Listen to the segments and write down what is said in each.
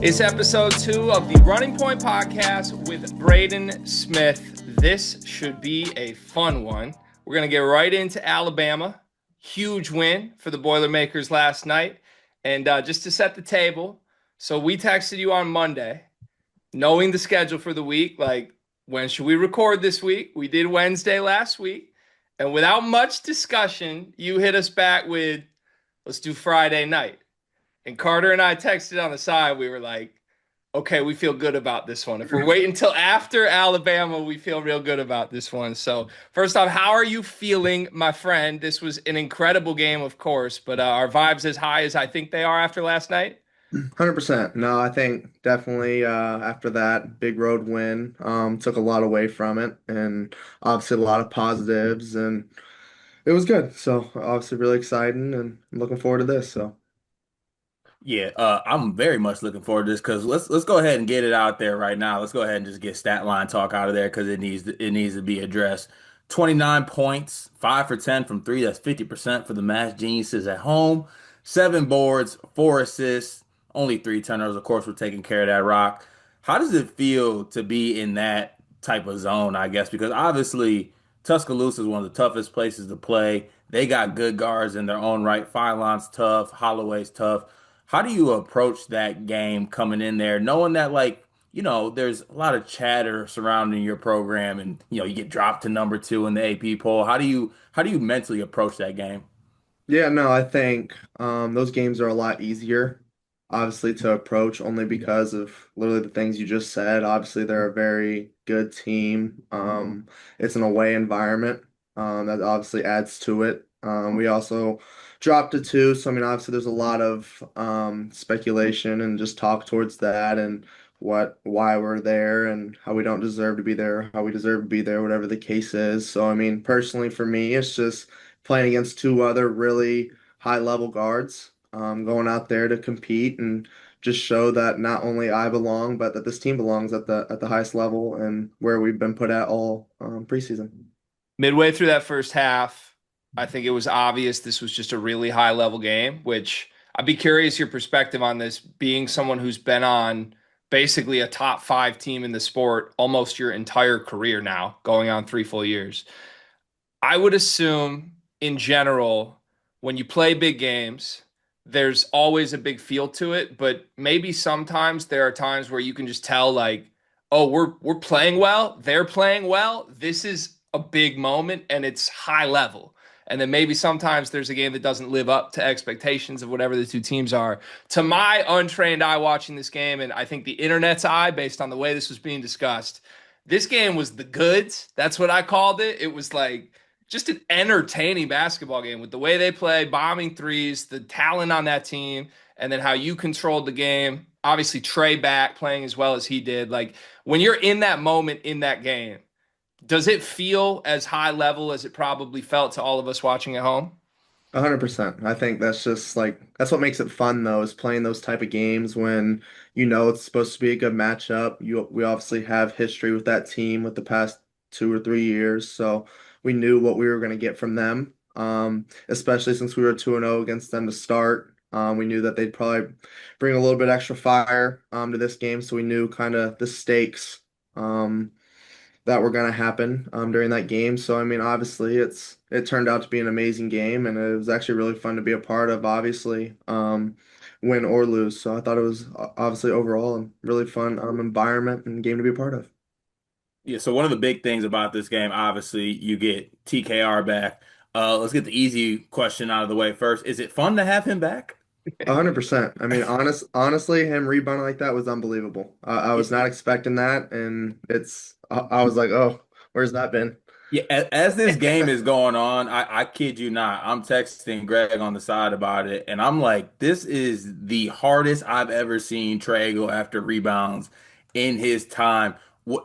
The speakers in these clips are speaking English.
It's episode 2 of the Running Point podcast with Braden Smith. This should be a fun one. We're going to get right into Alabama. Huge win for the Boilermakers last night. And just to set the table, so we texted you on Monday, knowing the schedule for the week, like, when should we record this week? We did Wednesday last week. And without much discussion, you hit us back with, let's do Friday night. And Carter and I texted on the side. We were like, okay, we feel good about this one. If we're waiting until after Alabama, we feel real good about this one. So first off, how are you feeling, my friend? This was an incredible game, of course, but our vibes as high as I think they are after last night? 100%. No, I think definitely after that big road win, took a lot away from it, and obviously a lot of positives, and it was good. So obviously really exciting, and I'm looking forward to this. So Yeah, I'm very much looking forward to this because let's go ahead and get it out there right now. Let's go ahead and just get stat line talk out of there because it needs to be addressed. 29 points, 5 for 10 from three. That's 50% for the Math Geniuses at home. 7 boards, 4 assists, only 3 turnovers. Of course, we're taking care of that rock. How does it feel to be in that type of zone? I guess because obviously Tuscaloosa is one of the toughest places to play. They got good guards in their own right. Filon's tough, Holloway's tough. How do you approach that game coming in there, knowing that there's a lot of chatter surrounding your program and you get dropped to number 2 in the AP poll. How do you mentally approach that game? yeah, no, I think those games are a lot easier, obviously, to approach only because of literally the things you just said. Obviously, they're a very good team. It's an away environment, that obviously adds to it. We also dropped to two, so I mean, obviously, there's a lot of speculation and just talk towards that and why we're there and how we don't deserve to be there, how we deserve to be there, whatever the case is. So, I mean, personally, for me, it's just playing against two other really high level guards, going out there to compete and just show that not only I belong, but that this team belongs at the highest level and where we've been put at all preseason. Midway through that first half, I think it was obvious this was just a really high level game, which I'd be curious your perspective on this, being someone who's been on basically a top 5 team in the sport almost your entire career now, going on 3 full years. I would assume in general, when you play big games, there's always a big feel to it, but maybe sometimes there are times where you can just tell, like, oh, we're playing well, they're playing well. This is a big moment and it's high level. And then maybe sometimes there's a game that doesn't live up to expectations of whatever the two teams are. To my untrained eye watching this game, and I think the internet's eye, based on the way this was being discussed, this game was the goods. That's what I called it. It was like just an entertaining basketball game with the way they play, bombing threes, the talent on that team, and then how you controlled the game. Obviously, Trey back playing as well as he did. Like, when you're in that moment in that game, does it feel as high level as it probably felt to all of us watching at home? 100%. I think that's just like that's what makes it fun though, is playing those type of games when you know it's supposed to be a good matchup. We obviously have history with that team with the past 2 or 3 years, so we knew what we were going to get from them. Especially since we were 2-0 against them to start. We knew that they'd probably bring a little bit extra fire to this game, so we knew kind of the stakes. That were going to happen during that game. So I mean, obviously, it turned out to be an amazing game, and it was actually really fun to be a part of. Obviously, win or lose. So I thought it was obviously overall a really fun environment and game to be a part of. Yeah, so one of the big things about this game, obviously, you get TKR back. Let's get the easy question out of the way first. Is it fun to have him back? 100%. I mean, honestly, him rebounding like that was unbelievable. I was not expecting that, and I was like, oh, where's that been? Yeah, as this game is going on, I kid you not, I'm texting Greg on the side about it, and I'm like, this is the hardest I've ever seen Trey go after rebounds in his time.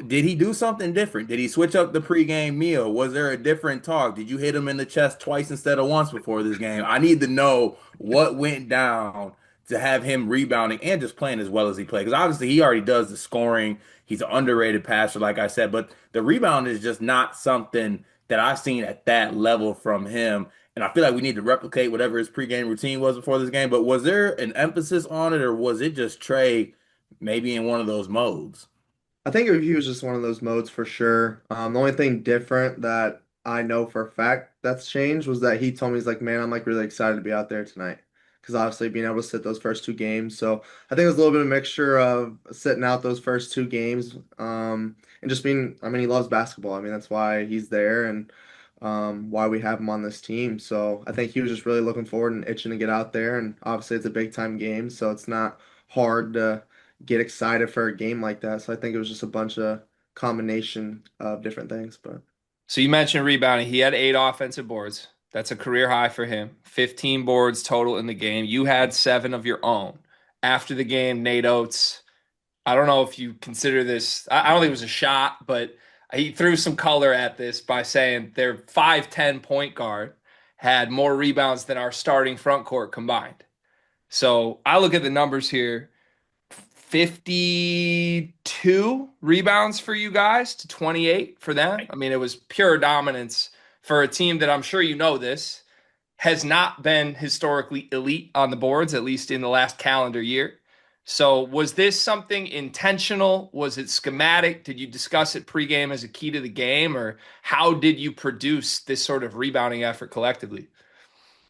Did he do something different? Did he switch up the pregame meal? Was there a different talk? Did you hit him in the chest twice instead of once before this game? I need to know what went down to have him rebounding and just playing as well as he played. Because obviously he already does the scoring. He's an underrated passer, like I said, but the rebound is just not something that I've seen at that level from him. And I feel like we need to replicate whatever his pregame routine was before this game. But was there an emphasis on it, or was it just Trey maybe in one of those modes? I think he was just one of those modes for sure. The only thing different that I know for a fact that's changed was that he told me he's like, man, I'm like really excited to be out there tonight because obviously being able to sit those first two games. So I think it was a little bit of a mixture of sitting out those first two games, and just being. I mean, he loves basketball. I mean, that's why he's there and why we have him on this team. So I think he was just really looking forward and itching to get out there. And obviously, it's a big time game, so it's not hard to get excited for a game like that. So I think it was just a bunch of combination of different things. But So you mentioned rebounding. He had 8 offensive boards. That's a career high for him. 15 boards total in the game. You had 7 of your own. After the game, Nate Oates, I don't know if you consider this, I don't think it was a shot, but he threw some color at this by saying their 5'10" point guard had more rebounds than our starting front court combined. So I look at the numbers here. 52 rebounds for you guys to 28 for them. I mean, it was pure dominance for a team that I'm sure you know this has not been historically elite on the boards, at least in the last calendar year. So, was this something intentional? Was it schematic? Did you discuss it pregame as a key to the game, or how did you produce this sort of rebounding effort collectively?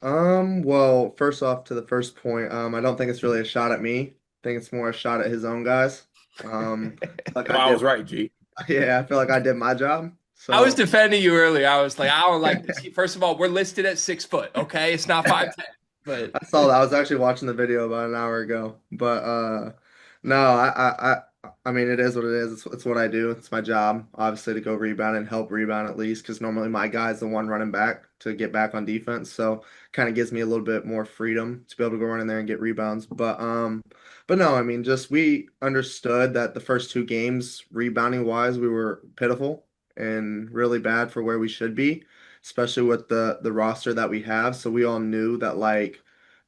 well, first off to the first point, I don't think it's really a shot at me. I think it's more a shot at his own guys. Like If I I did, was right, G. yeah, I feel like I did my job. I was So defending you earlier. I was like, I don't like this. First of all, we're listed at 6 foot. Okay, it's not 5'10", but I saw that. I was actually watching the video about an hour ago. But no, I mean it is what it is. It's what I do. It's my job, obviously, to go rebound and help rebound at least, because normally my guy's the one running back to get back on defense. So kind of gives me a little bit more freedom to be able to go run in there and get rebounds. But no, I mean just we understood that the first two games, rebounding wise, we were pitiful and really bad for where we should be, especially with the roster that we have. So we all knew that like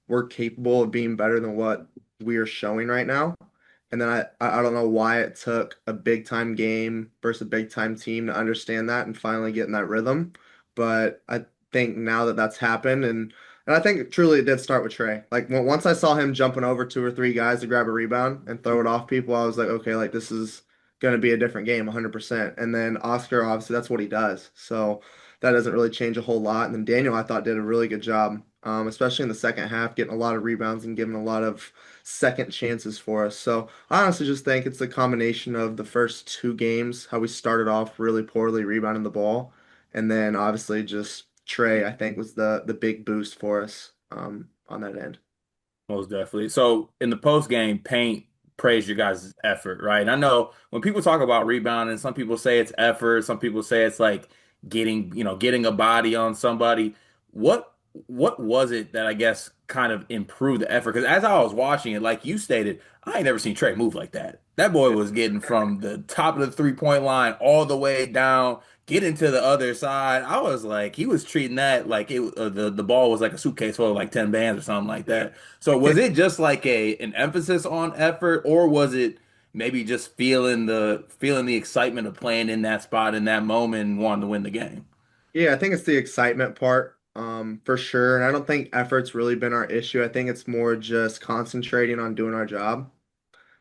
we're capable of being better than what we are showing right now. And then I don't know why it took a big time game versus a big time team to understand that and finally get in that rhythm. But I think now that that's happened, and I think truly it did start with Trey. Like once I saw him jumping over two or three guys to grab a rebound and throw it off people, I was like, okay, like this is going to be a different game 100%. And then Oscar, obviously, that's what he does. So that doesn't really change a whole lot. And then Daniel, I thought, did a really good job, especially in the second half, getting a lot of rebounds and giving a lot of second chances for us. So I honestly just think it's the combination of the first two games, how we started off really poorly rebounding the ball, and then obviously just Trey, I think, was the big boost for us on that end. Most definitely. So in the post game, Paint praised your guys' effort, right? And I know when people talk about rebounding, some people say it's effort, some people say it's like getting a body on somebody. What what was it that I guess kind of improved the effort? Because as I was watching it, like you stated, I ain't never seen Trey move like that. That boy was getting from the top of the 3-point line all the way down, getting to the other side. I was like, he was treating that like the ball was like a suitcase full of like 10 bands or something like that. So was it just like a an emphasis on effort, or was it maybe just feeling the excitement of playing in that spot in that moment and wanting to win the game? Yeah, I think it's the excitement part, for sure. And I don't think effort's really been our issue. I think it's more just concentrating on doing our job.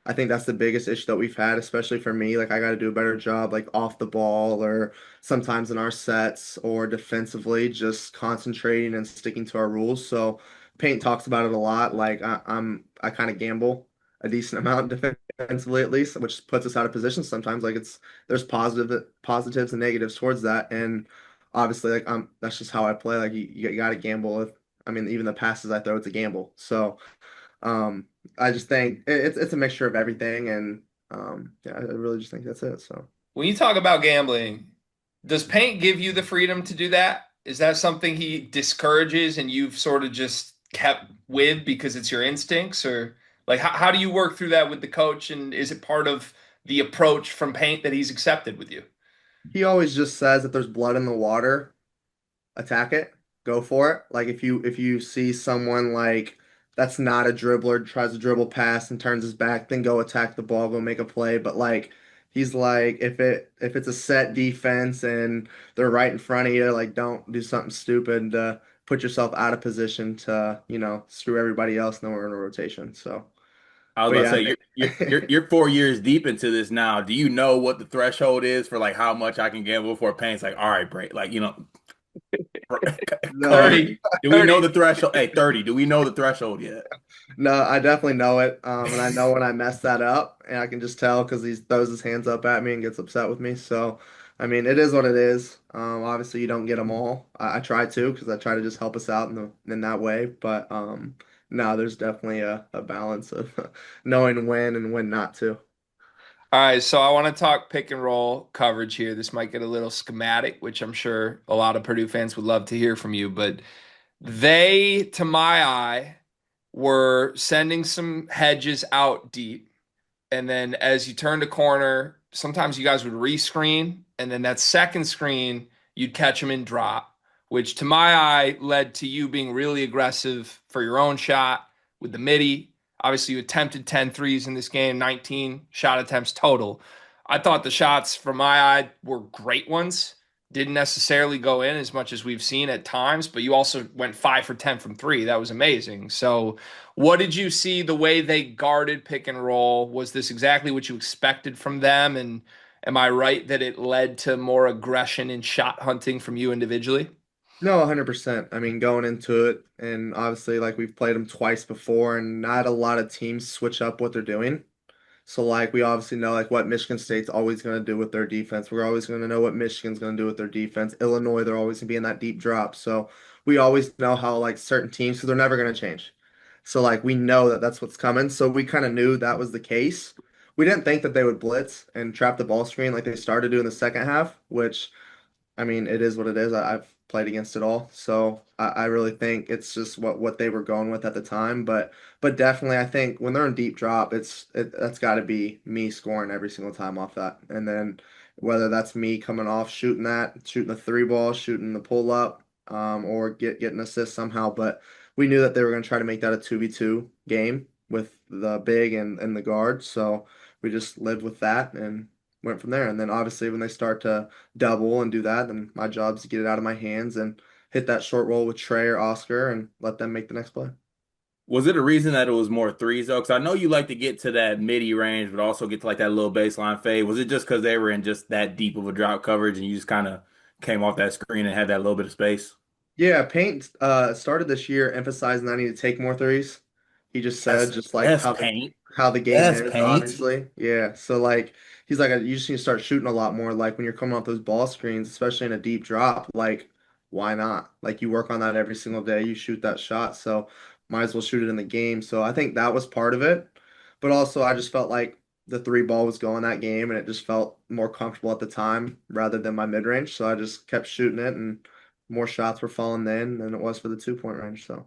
I think that's the biggest issue that we've had, especially for me. Like I got to do a better job, like off the ball or sometimes in our sets or defensively, just concentrating and sticking to our rules. So Paint talks about it a lot. Like I kind of gamble a decent amount defensively at least, which puts us out of position sometimes. Like there's positives and negatives towards that, and obviously like that's just how I play. Like you got to gamble with. I mean, even the passes I throw, it's a gamble. So. Um, I just think it's a mixture of everything, and yeah, I really just think that's it. So when you talk about gambling, does Paint give you the freedom to do that? Is that something he discourages and you've sort of just kept with because it's your instincts? Or like how do you work through that with the coach? And is it part of the approach from Paint that he's accepted with you? he always just says if there's blood in the water, attack it, go for it. Like if you see someone like that's not a dribbler, tries to dribble past and turns his back, then go attack the ball, go make a play. But like He's like, if it's a set defense and they're right in front of you, like don't do something stupid to put yourself out of position to, screw everybody else, and then we're in a rotation. So, I was but about to yeah, say I you're think you're 4 years deep into this now. Do you know what the threshold is for like how much I can gamble before paying? It's like, all right, Bray, like no, Kobe, 30, do we know 30. the threshold? Hey, 30. Do we know the threshold yet? no, I definitely know it. And I know when I mess that up, and I can just tell because he throws his hands up at me and gets upset with me. So, I mean, it is what it is. Obviously, you don't get them all. I try to because I try to just help us out in that way. But no, there's definitely a balance of knowing when and when not to. All right, so I want to talk pick and roll coverage here. This might get a little schematic, which I'm sure a lot of Purdue fans would love to hear from you, but they, to my eye, were sending some hedges out deep. And then as you turned a corner, sometimes you guys would rescreen, and then that second screen, you'd catch them in drop, which to my eye led to you being really aggressive for your own shot with the midi. Obviously, you attempted 10 threes in this game, 19 shot attempts total. I thought the shots from my eye were great ones. Didn't necessarily go in as much as we've seen at times, but you also went 5 for 10 from three. That was amazing. So, what did you see the way they guarded pick and roll? Was this exactly what you expected from them? And am I right that it led to more aggression and shot hunting from you individually? No, 100%. I mean, going into it, and obviously, like we've played them twice before, and not a lot of teams switch up what they're doing. So like we obviously know like what Michigan State's always going to do with their defense. We're always going to know what Michigan's going to do with their defense. Illinois, they're always going to be in that deep drop. So we always know how like certain teams, because they're never going to change. So like we know that that's what's coming. So we kind of knew that was the case. We didn't think that they would blitz and trap the ball screen like they started to do in the second half, which I mean, it is what it is. I've played against it all, so I really think it's just what they were going with at the time. But definitely, I think when they're in deep drop, that's got to be me scoring every single time off that, and then whether that's me coming off shooting that, shooting the three ball, shooting the pull up, or getting an assist somehow. But we knew that they were going to try to make that a 2v2 game with the big and the guard, so we just lived with that and went from there. And then obviously when they start to double and do that, then my job is to get it out of my hands and hit that short roll with Trey or Oscar and let them make the next play. Was it a reason that it was more threes though? Because I know you like to get to that midi range, but also get to like that little baseline fade. Was it just because they were in just that deep of a drop coverage and you just kind of came off that screen and had that little bit of space? Yeah, Paint started this year emphasizing that I need to take more threes. He just said That's just like that's paint. how the game That's is, paint. obviously. Yeah. So like he's like you just need to start shooting a lot more. Like when you're coming off those ball screens, especially in a deep drop, like why not? Like you work on that every single day, you shoot that shot. So might as well shoot it in the game. So I think that was part of it. But also I just felt like the three ball was going that game and it just felt more comfortable at the time rather than my mid range. So I just kept shooting it and more shots were falling then than it was for the 2 point range. So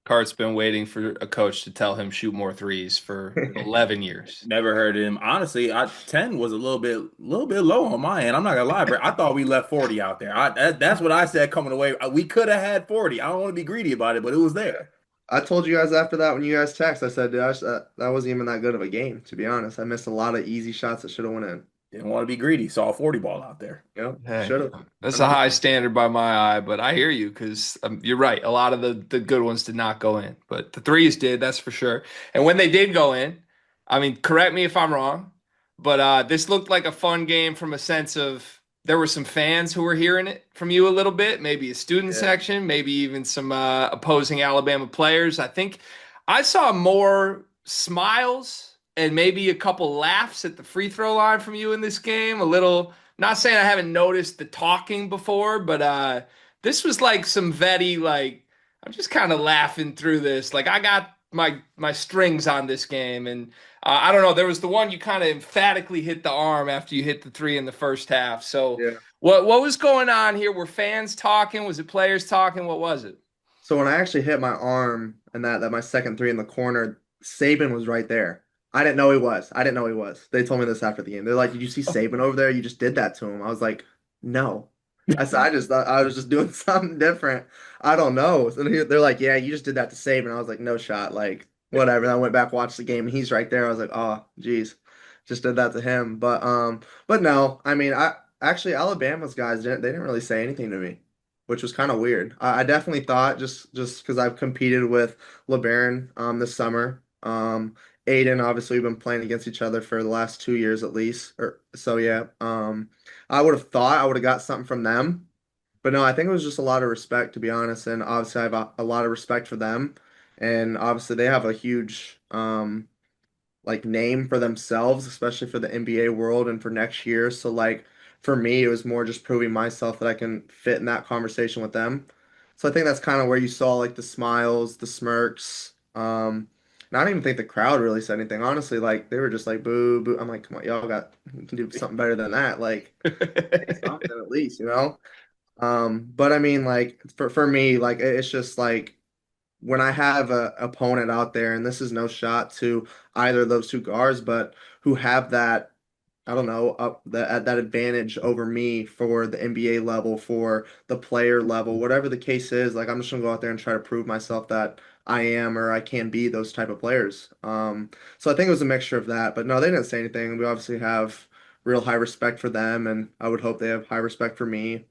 Cart's been waiting for a coach to tell him shoot more threes for 11 years. Never heard of him. Honestly, 10 was a little bit low on my end. I'm not gonna lie, bro. I thought we left 40 out there. That's what I said coming away. We could have had 40. I don't want to be greedy about it, but it was there. I told you guys after that when you guys text, I said, "Gosh, that wasn't even that good of a game, to be honest. I missed a lot of easy shots that should have went in. Didn't want to be greedy. Saw a 40 ball out there. Yep, Hey, should have. that's a high 100%. standard by my eye, but I hear you because you're right. A lot of the good ones did not go in, but the threes did, that's for sure. And when they did go in, I mean, correct me if I'm wrong, but this looked like a fun game from a sense of there were some fans who were hearing it from you a little bit, maybe a student Yeah. section, maybe even some opposing Alabama players. I think I saw more smiles and maybe a couple laughs at the free throw line from you in this game. A little, not saying I haven't noticed the talking before, but this was like some vetty, like I'm just kind of laughing through this. Like I got my strings on this game, and I don't know. There was the one you kind of emphatically hit the arm after you hit the three in the first half. So Yeah. what was going on here? Were fans talking? Was it players talking? What was it? So when I actually hit my arm and that my second three in the corner, Saban was right there. I didn't know he was. I didn't know he was. They told me this after the game. They're like, "Did you see Saban over there? You just did that to him." I was like, "No." I said, "I just thought I was just doing something different. I don't know." And they're like, "Yeah, you just did that to Saban." I was like, "No shot." Like whatever. And I went back watched the game and he's right there. I was like, "Oh, geez." just did that to him. But no, I mean, I actually Alabama's guys didn't really say anything to me, which was kind of weird. I definitely thought just because I've competed with LeBaron this summer. Aiden, obviously, we've been playing against each other for the last 2 years at least, or so yeah. I would have thought I would have got something from them, but no, I think it was just a lot of respect, to be honest, and obviously I have a lot of respect for them, and obviously they have a huge like name for themselves, especially for the NBA world and for next year. So like for me, it was more just proving myself that I can fit in that conversation with them. So I think that's kind of where you saw like the smiles, the smirks. And I don't even think the crowd really said anything. Honestly, like they were just like boo, boo. I'm like, come on, y'all got you can do something better than that. Like say something at least, you know? But I mean, like for me, like it's just like when I have a opponent out there, and this is no shot to either of those two guards, but who have that, I don't know, that advantage over me for the NBA level, for the player level, whatever the case is, like I'm just gonna go out there and try to prove myself that I am or I can be those type of players. So I think it was a mixture of that, but no, they didn't say anything. We obviously have real high respect for them, and I would hope they have high respect for me.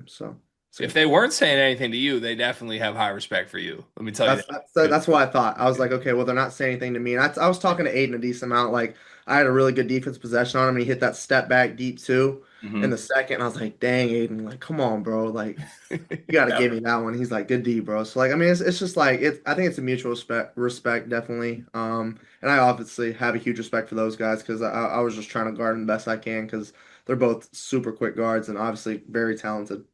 So it's If good. they weren't saying anything to you, they definitely have high respect for you. Let me tell you that. That's what I thought. I was like, okay, well, they're not saying anything to me. And I was talking to Aiden a decent amount. Like, I had a really good defense possession on him, and he hit that step back deep too in Hmm. the second. And I was like, dang, Aiden, like, come on, bro. Like, you got to give me that one. He's like, good D, bro. So, like, I mean, it's just like, I think it's a mutual respect, definitely. And I obviously have a huge respect for those guys because I was just trying to guard them the best I can because they're both super quick guards and obviously very talented.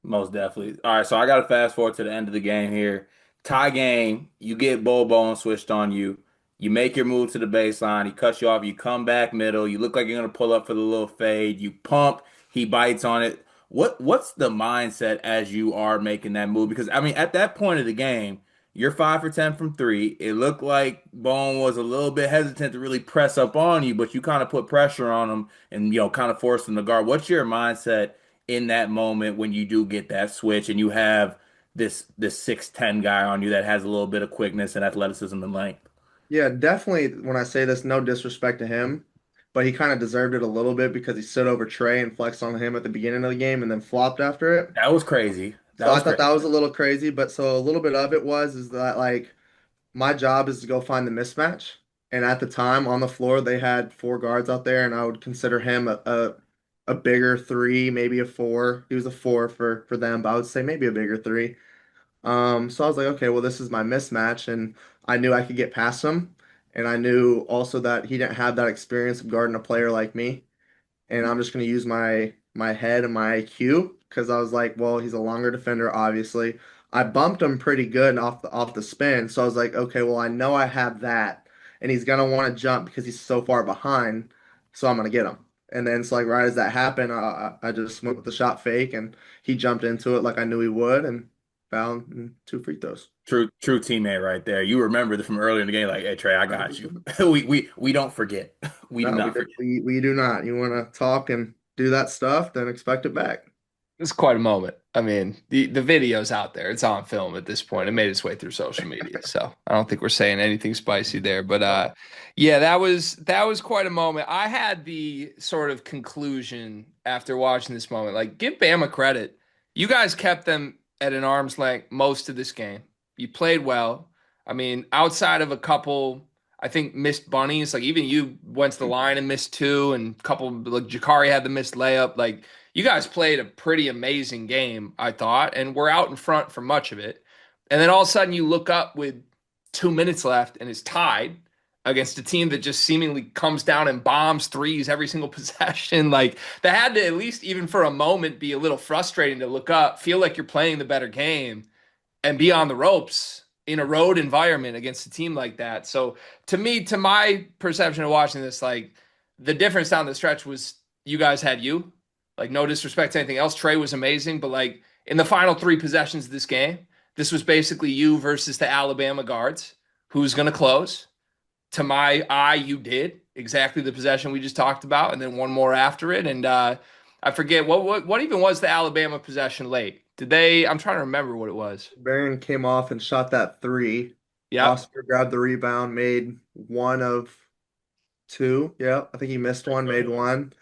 Most definitely. All right, so I got to fast forward to the end of the game here. Tie game, you get Bol Bol switched on you. You make your move to the baseline. He cuts you off. You come back middle. You look like you're gonna pull up for the little fade. You pump. He bites on it. What's the mindset as you are making that move? Because I mean, at that point of the game, you're 5 for 10 from three. It looked like Bone was a little bit hesitant to really press up on you, but you kind of put pressure on him and kind of forced him to guard. What's your mindset in that moment when you do get that switch and you have this 6'10" guy on you that has a little bit of quickness and athleticism and length? Yeah, definitely. When I say this, no disrespect to him, but he kind of deserved it a little bit because he stood over Trey and flexed on him at the beginning of the game and then flopped after it. That was crazy. That So I was thought that crazy. was a little crazy, but so a little bit of it is that like my job is to go find the mismatch. And at the time on the floor, they had four guards out there, and I would consider him a bigger three, maybe a four. He was a four for them, but I would say maybe a bigger three. So I was like, okay, well, this is my mismatch, and I knew I could get past him, and I knew also that he didn't have that experience of guarding a player like me, and I'm just going to use my head and my IQ because I was like, well, he's a longer defender, obviously. I bumped him pretty good off the spin, so I was like, okay, well, I know I have that, and he's gonna want to jump because he's so far behind, so I'm gonna get him. And then so like right as that happened, I just went with the shot fake, and he jumped into it like I knew he would, and found two free throws. True teammate right there. You remember from earlier in the game, like, hey Trey, I got you. We don't forget. We do No, not forget. we do not. You want to talk and do that stuff, then expect it back. It's quite a moment. I mean, the video's out there. It's on film at this point. It made its way through social media. So I don't think we're saying anything spicy there. But yeah, that was quite a moment. I had the sort of conclusion after watching this moment. Like, give Bama credit. You guys kept them at an arm's length most of this game. You played well. I mean, outside of a couple, I think, missed bunnies, like even you went to the line and missed two, and a couple like Jakari had the missed layup. Like, you guys played a pretty amazing game, I thought, and we're out in front for much of it. And then all of a sudden you look up with 2 minutes left and it's tied against a team that just seemingly comes down and bombs threes every single possession. Like, that had to at least even for a moment be a little frustrating to look up, feel like you're playing the better game and be on the ropes in a road environment against a team like that. So to me, to my perception of watching this, like, the difference down the stretch was you guys had you. Like, no disrespect to anything else. Trey was amazing, but like in the final three possessions of this game, this was basically you versus the Alabama guards. Who's going to close? To my eye, you did exactly the possession we just talked about, and then one more after it. And I forget what even was the Alabama possession late. Did they? I'm trying to remember what it was. Barron came off and shot that three. Yep. Oscar grabbed the rebound, made one of two. Yeah, I think he missed one, made one,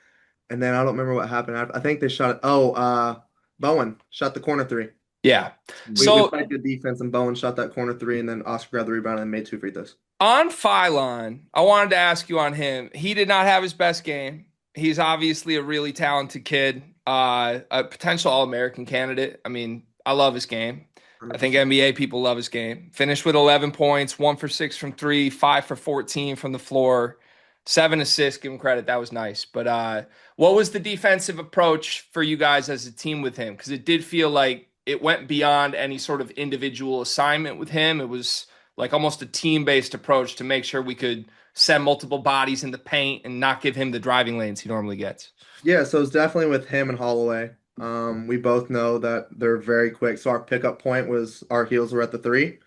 and then I don't remember what happened. I think they shot it. Oh, Bowen shot the corner three. Yeah. We So played good defense, and Bowen shot that corner three, and then Oscar grabbed the rebound and made two free throws. on Phylon, I wanted to ask you on him. He did not have his best game. He's obviously a really talented kid, a potential All-American candidate. I mean, I love his game. I think 100%. NBA people love his game. Finished with 11 points, 1 for 6 from three, 5 for 14 from the floor, 7 assists. Give him credit. That was nice. But what was the defensive approach for you guys as a team with him? Because it did feel like it went beyond any sort of individual assignment with him. It was like almost a team-based approach to make sure we could send multiple bodies in the paint and not give him the driving lanes he normally gets. Yeah, so it's definitely with him and Holloway. We both know that they're very quick. So our pickup point was our heels were at the three.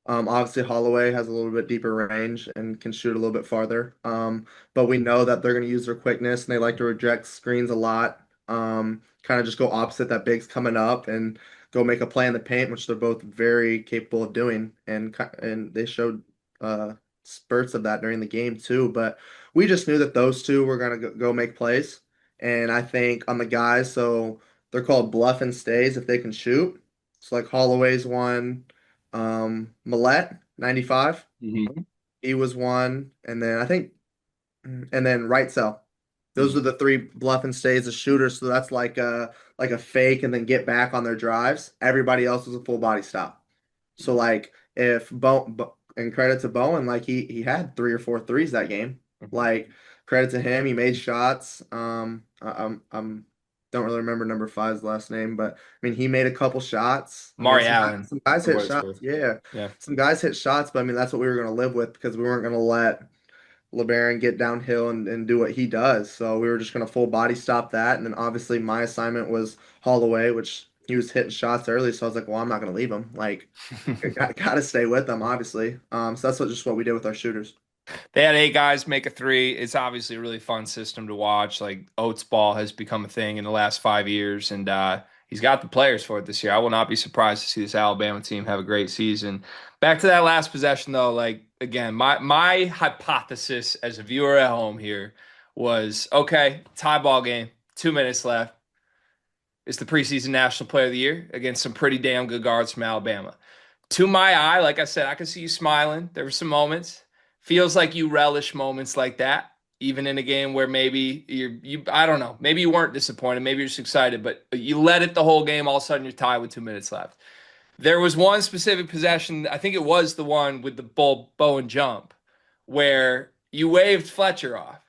Obviously, Holloway has a little bit deeper range and can shoot a little bit farther. But we know that they're going to use their quickness and they like to reject screens a lot. Kind of just go opposite that big's coming up and go make a play in the paint, which they're both very capable of doing. And they showed spurts of that during the game too. But we just knew that those two were going to go make plays. And I think on the guys, so they're called bluff and stays if they can shoot. So like Holloway's one. Millette, 95. Mhm. He was one. And then I think, and then right cell. Those are the three bluff and stays as shooters. So that's like a fake and then get back on their drives. Everybody else was a full body stop. So like if and credit to Bowen, like he had three or four threes that game. Like credit to him, he made shots. I'm don't really remember number five's last name, but I mean he made a couple shots. I mean Mari Allen, some guys for hit what it's shots, worth. yeah, Yeah. some guys hit shots, but I mean that's what we were gonna live with because we weren't gonna let LeBaron get downhill and do what he does. So we were just going to full body stop that. And then obviously my assignment was Holloway, which he was hitting shots early. So I was like, well, I'm not going to leave him. Like, got to stay with them, obviously. So that's just what we did with our shooters. They had 8 guys make a three. It's obviously a really fun system to watch. Like Oates ball has become a thing in the last 5 years, and he's got the players for it this year. I will not be surprised to see this Alabama team have a great season. Back to that last possession, though. Like again, my hypothesis as a viewer at home here was okay, tie ball game, 2 minutes left. It's the preseason National Player of the Year against some pretty damn good guards from Alabama. To my eye, like I said, I could see you smiling. There were some moments. Feels like you relish moments like that, even in a game where maybe you I don't know, maybe you weren't disappointed, maybe you're just excited, but you let it the whole game. All of a sudden, you're tied with 2 minutes left. There was one specific possession. I think it was the one with the bow and jump, where you waved Fletcher off,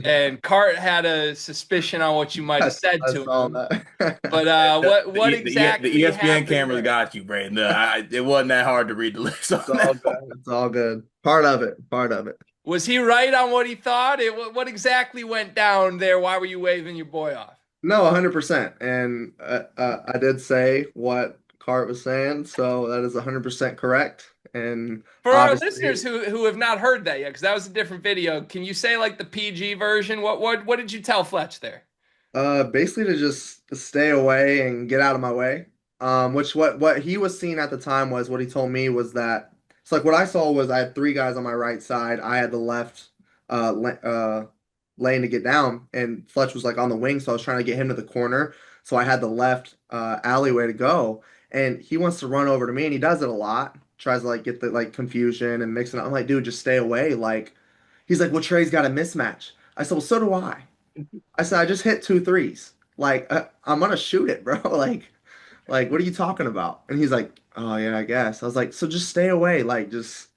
and Cart had a suspicion on what you might have said I to saw him. that. But what The exactly ESPN happened cameras there? got you, Braden. It wasn't that hard to read the list on It's all that. good. It's all good. Part of it. Part of it. Was he right on what he thought? What exactly went down there? Why were you waving your boy off? No, 100%. And I did say what Cart was saying, so that is 100% correct. And For our listeners obviously, who have not heard that yet, because that was a different video, can you say like the PG version? What did you tell Fletch there? basically to just stay away and get out of my way. Which what he was seeing at the time was what he told me was that it's like what I saw was I had three guys on my right side. I had the left lane to get down, and Fletch was like on the wing, so I was trying to get him to the corner. So I had the left alleyway to go, and he wants to run over to me, and he does it a lot. Tries to like get the like confusion and mix it up. I'm like, dude, just stay away. Like he's like, well, Trey's got a mismatch. I said, well, so do I. I said, I just hit two threes. Like, I'm gonna shoot it, bro. Like, what are you talking about? And he's like, oh yeah, I guess. I was like, so just stay away. Like, just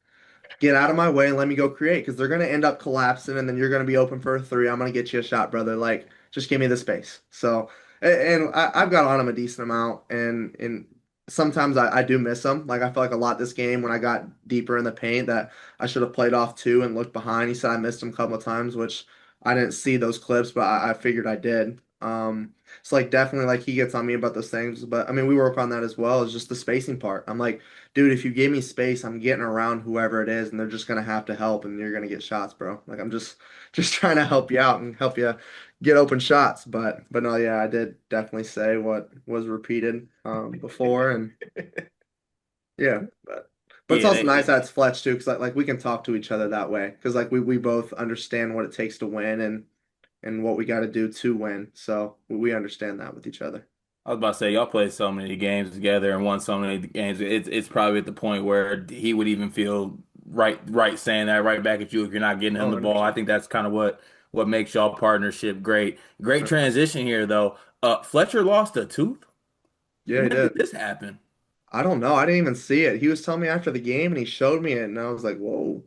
get out of my way and let me go create because they're gonna end up collapsing and then you're gonna be open for a three. I'm gonna get you a shot, brother. Like, just give me the space. So, and I've got on him a decent amount, and sometimes I do miss him. Like, I feel like a lot this game when I got deeper in the paint that I should have played off two and looked behind. He said I missed him a couple of times, which I didn't see those clips, but I figured I did. So like definitely like he gets on me about those things, but I mean we work on that as well. It's just the spacing part. I'm like, dude, if you give me space, I'm getting around whoever it is, and they're just gonna have to help, and you're gonna get shots, bro. Like I'm just trying to help you out and help you get open shots. But no, yeah, I did definitely say what was repeated before, and yeah, but. But it's Yeah, also nice that it's Fletch too, because like we can talk to each other that way, because like we both understand what it takes to win and what we got to do to win. So we understand that with each other. I was about to say y'all played so many games together and won so many games. It's probably at the point where he would even feel right saying that right back at you if you're not getting him Oh, the ball. I 100%. think that's kind of what makes y'all partnership great. Great transition here though. Fletcher lost a tooth. Yeah, he When did did. this happen? I don't know. I didn't even see it. He was telling me after the game, and he showed me it, and I was like, "Whoa,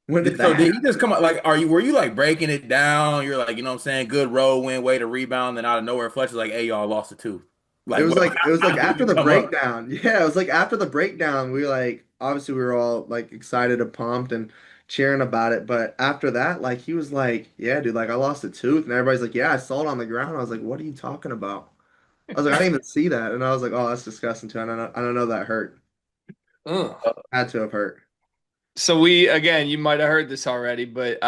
when did So that did he just happen?" come out like were you like breaking it down? You're like, you know what I'm saying? Good road win, way to rebound, then out of nowhere, Fletcher's like, hey, y'all lost a tooth. It Like was what like it was how like did after you the come up? breakdown. Yeah, it was like after the breakdown. We like obviously we were all like excited and pumped and cheering about it. But after that, like he was like, "Yeah, dude, like I lost a tooth," and everybody's like, "Yeah, I saw it on the ground." I was like, "What are you talking about?" I was like, "I didn't even see that," and I was like, "Oh, that's disgusting too." I don't know that hurt. Ugh. Had to have hurt. So we again, you might have heard this already, but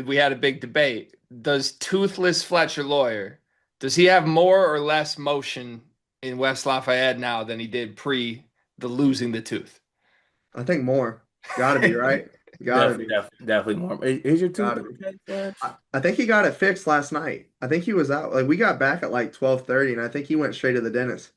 we had a big debate. Does toothless Fletcher Lawyer, does he have more or less motion in West Lafayette now than he did pre the losing the tooth? I think more. Got to be right. Got to be. Definitely more. Is your Got tooth to be. okay, Fletch? I think he got it fixed last night. I think he was out. Like we got back at like 12:30, and I think he went straight to the dentist.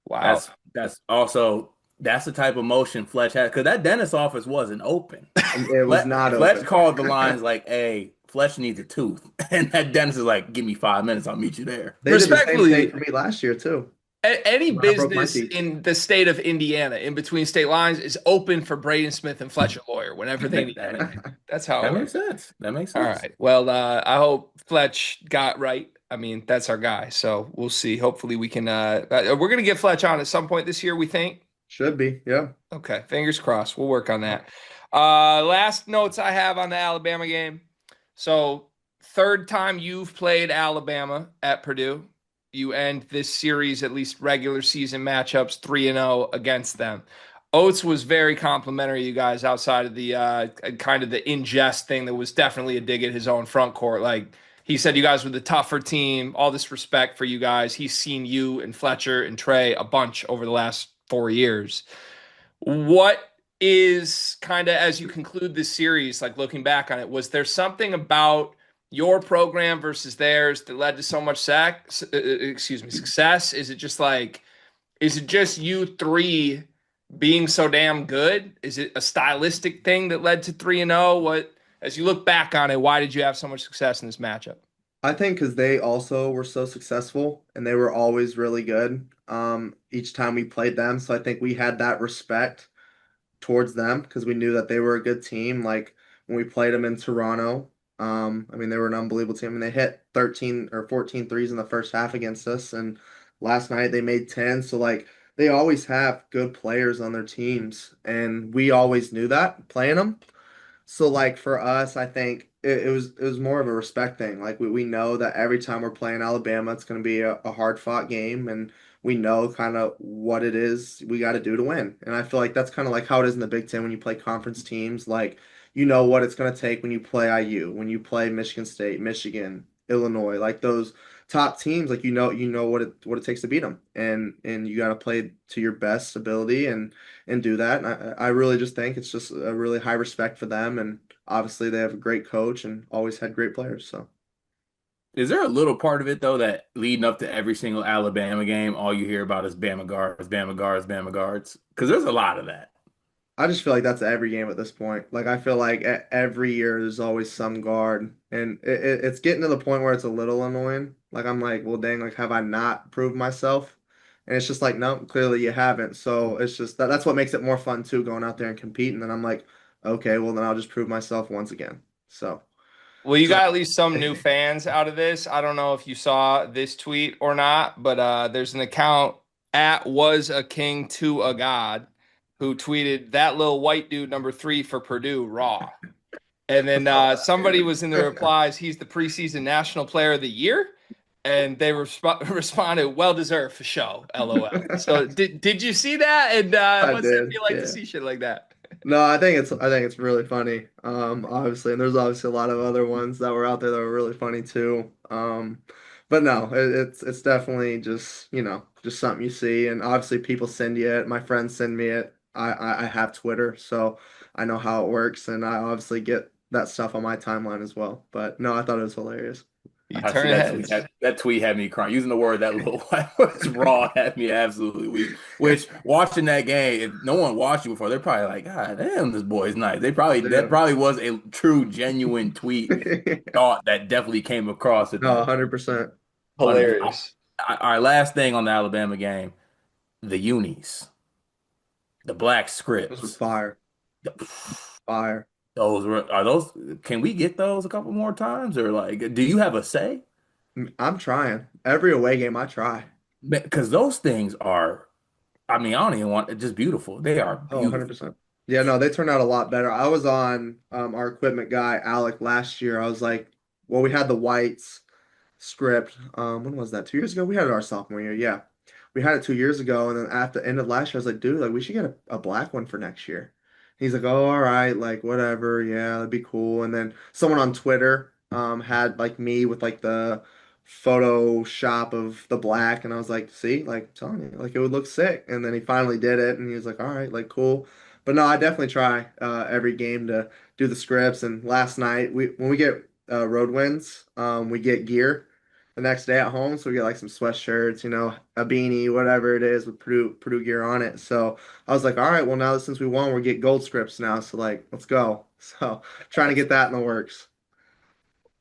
Wow. That's also that's the type of motion Fletch had because that dentist office wasn't open. It was not Fletch open. called the lines like, "Hey, Fletch needs a tooth," and that dentist is like, "Give me 5 minutes, I'll meet you there." They did the same thing Respectfully, for me last year too any when I broke my business teeth. in the state of Indiana in between state lines is open for Braden Smith and Fletcher Lawyer whenever they need That, anything. That's how it that makes works. sense. That makes All sense. right. Well, I hope Fletch got right. I mean, that's our guy. So we'll see. Hopefully we can we're gonna get Fletch on at some point this year, we think. Should be. Yeah. Okay, fingers crossed. We'll work on that. Last notes I have on the Alabama game. So, third time you've played Alabama at Purdue. You end this series, at least regular season matchups, 3-0 against them. Oates was very complimentary, you guys, outside of the kind of the ingest thing that was definitely a dig at his own front court. Like, he said you guys were the tougher team, all this respect for you guys. He's seen you and Fletcher and Trey a bunch over the last 4 years. What is kind of as you conclude this series, like looking back on it, was there something about your program versus theirs that led to so much success? Is it just like, is it just you three being so damn good? Is it a stylistic thing that led to 3-0? What, as you look back on it, why did you have so much success in this matchup? I think because they also were so successful and they were always really good each time we played them. So I think we had that respect towards them because we knew that they were a good team. Like when we played them in Toronto, I mean, they were an unbelievable team. I mean, they hit 13 or 14 threes in the first half against us. And last night they made 10. So, like, they always have good players on their teams. And we always knew that playing them. So like for us, I think it was more of a respect thing. Like we know that every time we're playing Alabama, it's going to be a hard fought game, and we know kind of what it is we got to do to win. And I feel like that's kind of like how it is in the Big Ten when you play conference teams. Like you know what it's going to take when you play IU, when you play Michigan State, Michigan, Illinois, like those top teams. Like you know what it takes to beat them, and you got to play to your best ability and do that. And I really just think it's just a really high respect for them. And obviously, they have a great coach and always had great players. So Is there a little part of it though that leading up to every single Alabama game, all you hear about is Bama guards, Bama guards, Bama guards? Because there's a lot of that. I just feel like that's every game at this point. Like, I feel like every year there's always some guard. And it's getting to the point where it's a little annoying. Like, I'm like, well, dang, like, have I not proved myself? And it's just like, no, clearly you haven't. So it's just that's what makes it more fun, too, going out there and competing. And I'm like, okay, well, then I'll just prove myself once again. So. Well, you So got at least some new fans out of this. I don't know if you saw this tweet or not, but there's an account at was a king to a god who tweeted that little white dude number 3 for Purdue raw. And I then saw somebody was in the that. replies, he's the preseason national player of the year. And they responded, well deserved for show, LOL. So did you see that? And I what's it did. feel like to Yeah. see shit like that? No, I think it's really funny. Obviously, and there's obviously a lot of other ones that were out there that were really funny too. But no, it's definitely just just something you see, and obviously people send you it. My friends send me it. I have Twitter, so I know how it works, and I obviously get that stuff on my timeline as well. But no, I thought it was hilarious. You I see turn that tweet. heads. That tweet had me crying. Using the word that little white was raw had me absolutely weak. Which watching that game, if no one watched it before, they're probably like, God damn, this boy's nice. That Yeah. probably was a true, genuine tweet thought that definitely came across at No, that. 100%. 100. Hilarious. Our last thing on the Alabama game, the unis, the black Those were scripts. fire. Fire. Are those, can we get those a couple more times? Or like, do you have a say? I'm trying. Every away game I try. Because those things are, I mean, I don't even want, just beautiful. They are Oh, beautiful. 100%. Yeah, no, they turned out a lot better. I was on our equipment guy, Alec, last year. I was like, well, we had the whites script. When was that? 2 years ago? We had it our sophomore year. Yeah. We had it 2 years ago. And then at the end of last year, I was like, dude, like we should get a black one for next year. He's like, oh, all right, like whatever. Yeah, that'd be cool. And then someone on Twitter had like me with like the Photoshop of the black. And I was like, see, like I'm telling you, like it would look sick. And then he finally did it. And he was like, all right, like cool. But no, I definitely try every game to do the scripts. And last night, when we get road wins, we get gear the next day at home. So we get like some sweatshirts, a beanie, whatever it is with Purdue gear on it. So I was like, all right, well now since we won, we get gold scripts now. So like, let's go. So trying to get that in the works.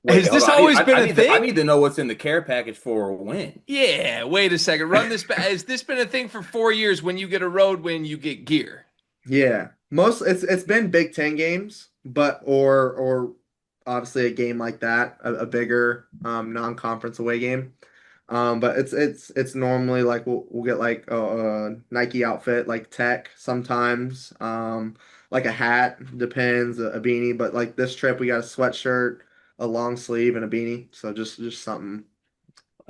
Wait, Has hold this on. always been a I thing? need to know what's in the care package for a win. Yeah, wait a second. Run this back. Has this been a thing for 4 years? When you get a road win, you get gear. Yeah, most it's been Big Ten games, but or obviously a game like that, a bigger non-conference away game. But it's normally like we'll get like a Nike outfit, like tech sometimes, like a hat, depends, a beanie. But like this trip, we got a sweatshirt, a long sleeve, and a beanie. So just something,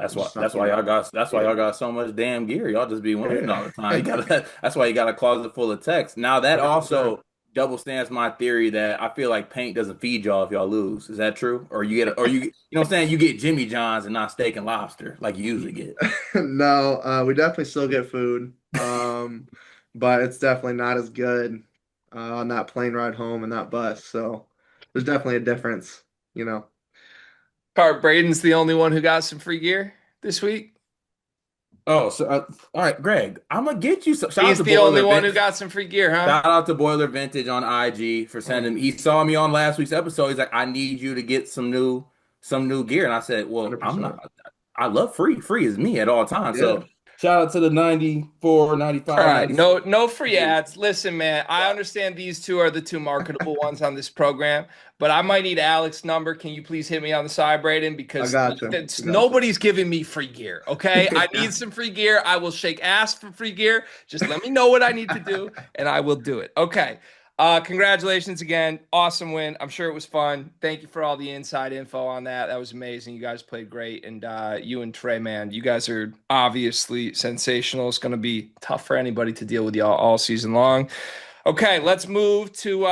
just That's something, why y'all yeah, got so much damn gear. Y'all just be winning all the time. You yeah. got that's why you got a closet full of text. Now that 100%. also double stands my theory that I feel like paint doesn't feed y'all if y'all lose. Is that true? Or you know what I'm saying? You get Jimmy John's and not steak and lobster like you usually get. No, we definitely still get food, but it's definitely not as good on that plane ride home and that bus. So there's definitely a difference, you know. Cart Braden's the only one who got some free gear this week. Oh, so all right, Greg, I'm gonna get you some. Shout out He's to the only Boiler one who Vintage. got some free gear, huh? Shout out to Boiler Vintage on IG for sending. He saw me on last week's episode. He's like, I need you to get some new gear, and I said, well, I'm 100%. not. I love free. Free is me at all times. Yeah. So shout out to the 94, All 95, right, 96. no free ads. Listen, man, I understand these two are the two marketable ones on this program, but I might need Alex's number. Can you please hit me on the side, Braden? I Because got you. I got you. nobody's giving me free gear. Okay, I need some free gear. I will shake ass for free gear. Just let me know what I need to do, and I will do it. Okay. Congratulations again. Awesome win. I'm sure it was fun. Thank you for all the inside info on that. That was amazing. You guys played great. And you and Trey, man, you guys are obviously sensational. It's going to be tough for anybody to deal with y'all all season long. Okay, let's move to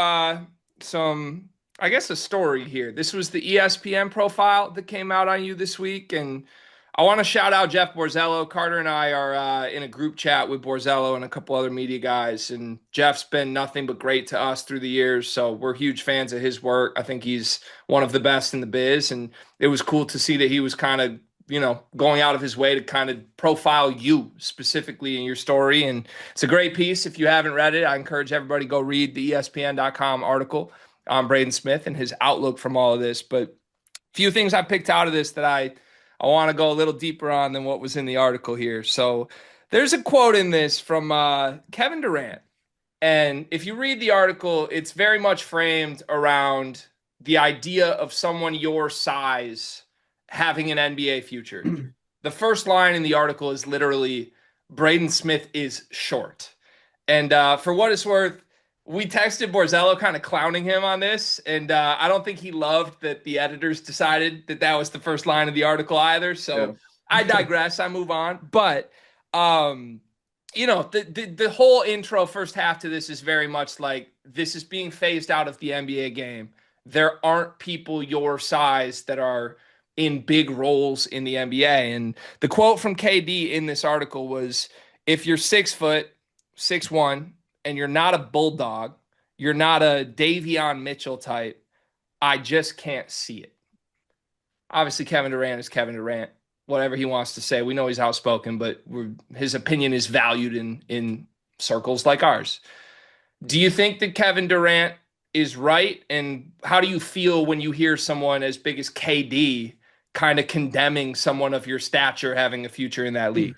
I guess, a story here. This was the ESPN profile that came out on you this week. And I want to shout out Jeff Borzello. Carter and I are in a group chat with Borzello and a couple other media guys. And Jeff's been nothing but great to us through the years. So we're huge fans of his work. I think he's one of the best in the biz. And it was cool to see that he was kind of, going out of his way to kind of profile you specifically in your story. And it's a great piece. If you haven't read it, I encourage everybody to go read the ESPN.com article on Braden Smith and his outlook from all of this. But a few things I picked out of this that I want to go a little deeper on than what was in the article here. So there's a quote in this from Kevin Durant. And if you read the article, it's very much framed around the idea of someone your size having an NBA future. The first line in the article is literally Braden Smith is short. And for what it's worth, we texted Borzello kind of clowning him on this, and I don't think he loved that the editors decided that that was the first line of the article either. Yeah. So I digress. I move on. But the whole intro first half to this is very much like this is being phased out of the NBA game. There aren't people your size that are in big roles in the NBA. And the quote from KD in this article was, if you're 6 foot, 6'1", and you're not a bulldog, you're not a Davion Mitchell type, I just can't see it. Obviously, Kevin Durant is Kevin Durant. Whatever he wants to say, we know he's outspoken, but his opinion is valued in circles like ours. Do you think that Kevin Durant is right? And how do you feel when you hear someone as big as KD kind of condemning someone of your stature having a future in that league?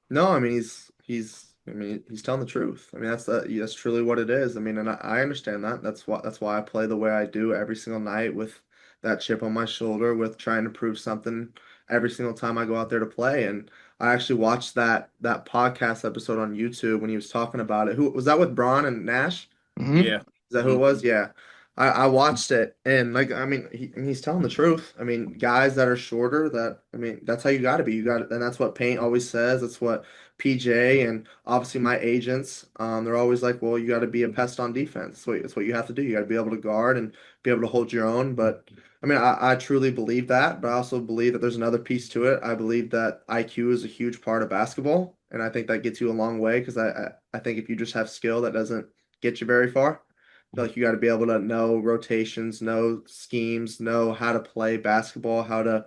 No, I mean he's telling the truth. I mean that's truly what it is. I mean, and I understand that. That's why I play the way I do every single night with that chip on my shoulder, with trying to prove something every single time I go out there to play. And I actually watched that podcast episode on YouTube when he was talking about it. Who was that with Braun and Nash? Mm-hmm. Yeah. Is that who it Mhm. was? Yeah. I watched it and like I mean he's telling the truth. I mean guys that are shorter that I mean that's how you got to be. You got and that's what Paint always says. That's what PJ and obviously my agents they're always like, well, you got to be a pest on defense. That's what you have to do. You got to be able to guard and be able to hold your own. But I mean I truly believe that, but I also believe that there's another piece to it. I believe that IQ is a huge part of basketball, and I think that gets you a long way because I think if you just have skill, that doesn't get you very far. I feel like you got to be able to know rotations, know schemes, know how to play basketball, how to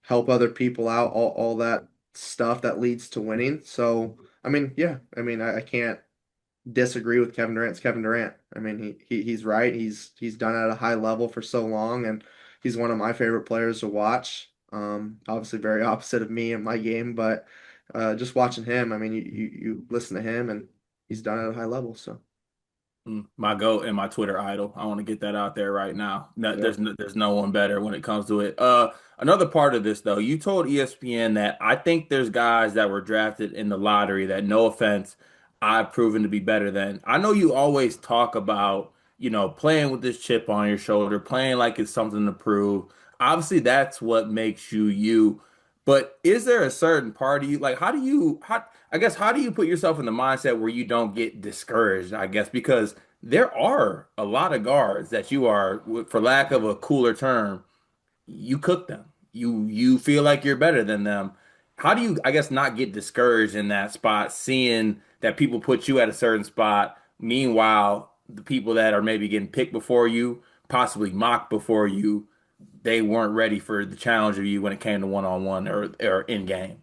help other people out, all that stuff that leads to winning. So, I mean, yeah, I mean, I can't disagree with Kevin Durant. It's Kevin Durant. I mean, he's right. He's done it at a high level for so long, and he's one of my favorite players to watch. Obviously, very opposite of me and my game, but just watching him, I mean, you listen to him, and he's done it at a high level. So, My GOAT and my Twitter idol. I want to get that out there right now. No, yeah. there's no one better when it comes to it. Another part of this though, you told ESPN that I think there's guys that were drafted in the lottery that, no offense, I've proven to be better than. I know you always talk about, playing with this chip on your shoulder, playing like it's something to prove. Obviously, that's what makes you you. But is there a certain part of you, like, how do you put yourself in the mindset where you don't get discouraged, I guess, because there are a lot of guards that you are, for lack of a cooler term, you cook them. You feel like you're better than them. How do you, I guess, not get discouraged in that spot, seeing that people put you at a certain spot, meanwhile, the people that are maybe getting picked before you, possibly mocked before you, they weren't ready for the challenge of you when it came to one-on-one or in game.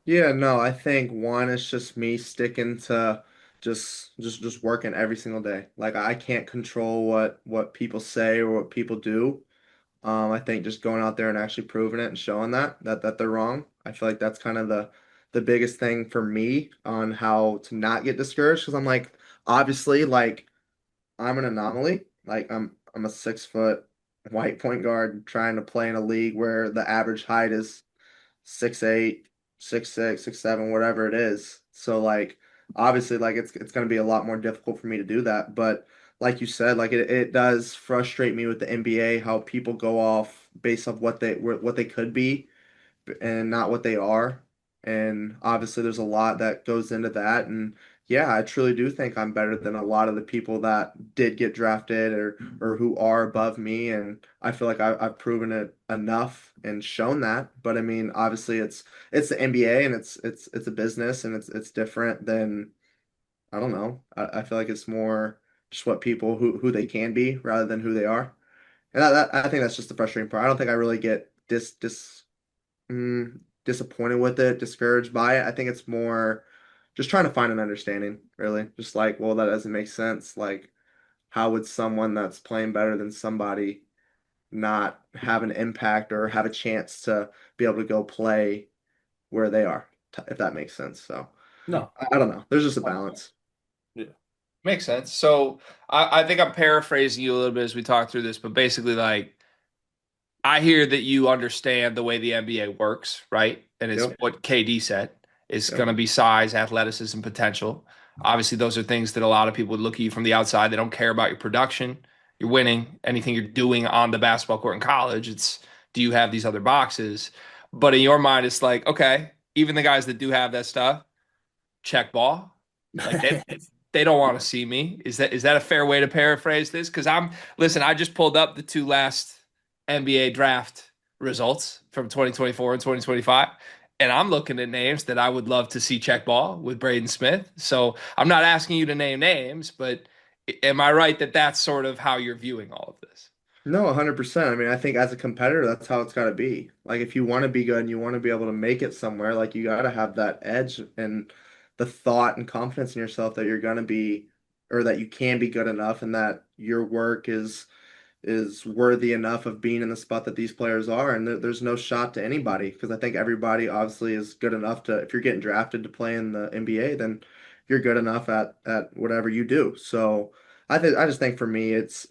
Yeah, no, I think one is just me sticking to just working every single day. Like I can't control what people say or what people do. I think just going out there and actually proving it and showing that they're wrong. I feel like that's kind of the biggest thing for me on how to not get discouraged because I'm like obviously like I'm an anomaly. Like I'm a 6 foot white point guard trying to play in a league where the average height is 6'8", 6'6", 6'7", whatever it is. So like obviously like it's gonna be a lot more difficult for me to do that. But like you said, like it does frustrate me with the NBA how people go off based off what they could be and not what they are. And obviously, there's a lot that goes into that. And yeah, I truly do think I'm better than a lot of the people that did get drafted or who are above me. And I feel like I've proven it enough and shown that. But I mean, obviously, it's the NBA and it's a business and it's different than I don't know. I feel like it's more just what people who they can be rather than who they are. And I think that's just the frustrating part. I don't think I really get disappointed with it, discouraged by it. I think it's more just trying to find an understanding, really. Just like, well, that doesn't make sense. Like, how would someone that's playing better than somebody not have an impact or have a chance to be able to go play where they are, if that makes sense. So No. I don't know. There's just a balance. Yeah. Makes sense. So I think I'm paraphrasing you a little bit as we talk through this, but basically, like, I hear that you understand the way the NBA works, right? And it's Yep. what KD said. It's going Yep. to be size, athleticism, potential. Obviously, those are things that a lot of people would look at you from the outside. They don't care about your production, your winning, anything you're doing on the basketball court in college. It's do you have these other boxes? But in your mind, it's like, okay, even the guys that do have that stuff, check ball. Like they don't want to see me. Is that a fair way to paraphrase this? Because listen, I just pulled up the two last NBA draft results from 2024 and 2025. And I'm looking at names that I would love to see check ball with Braden Smith. So I'm not asking you to name names, but am I right that that's sort of how you're viewing all of this? No, 100%. I mean, I think as a competitor, that's how it's got to be. Like, if you want to be good and you want to be able to make it somewhere, like, you got to have that edge and the thought and confidence in yourself that you're going to be, or that you can be good enough and that your work is worthy enough of being in the spot that these players are. And there's no shot to anybody because I think everybody obviously is good enough to, if you're getting drafted to play in the NBA, then you're good enough at whatever you do. So I just think for me, it's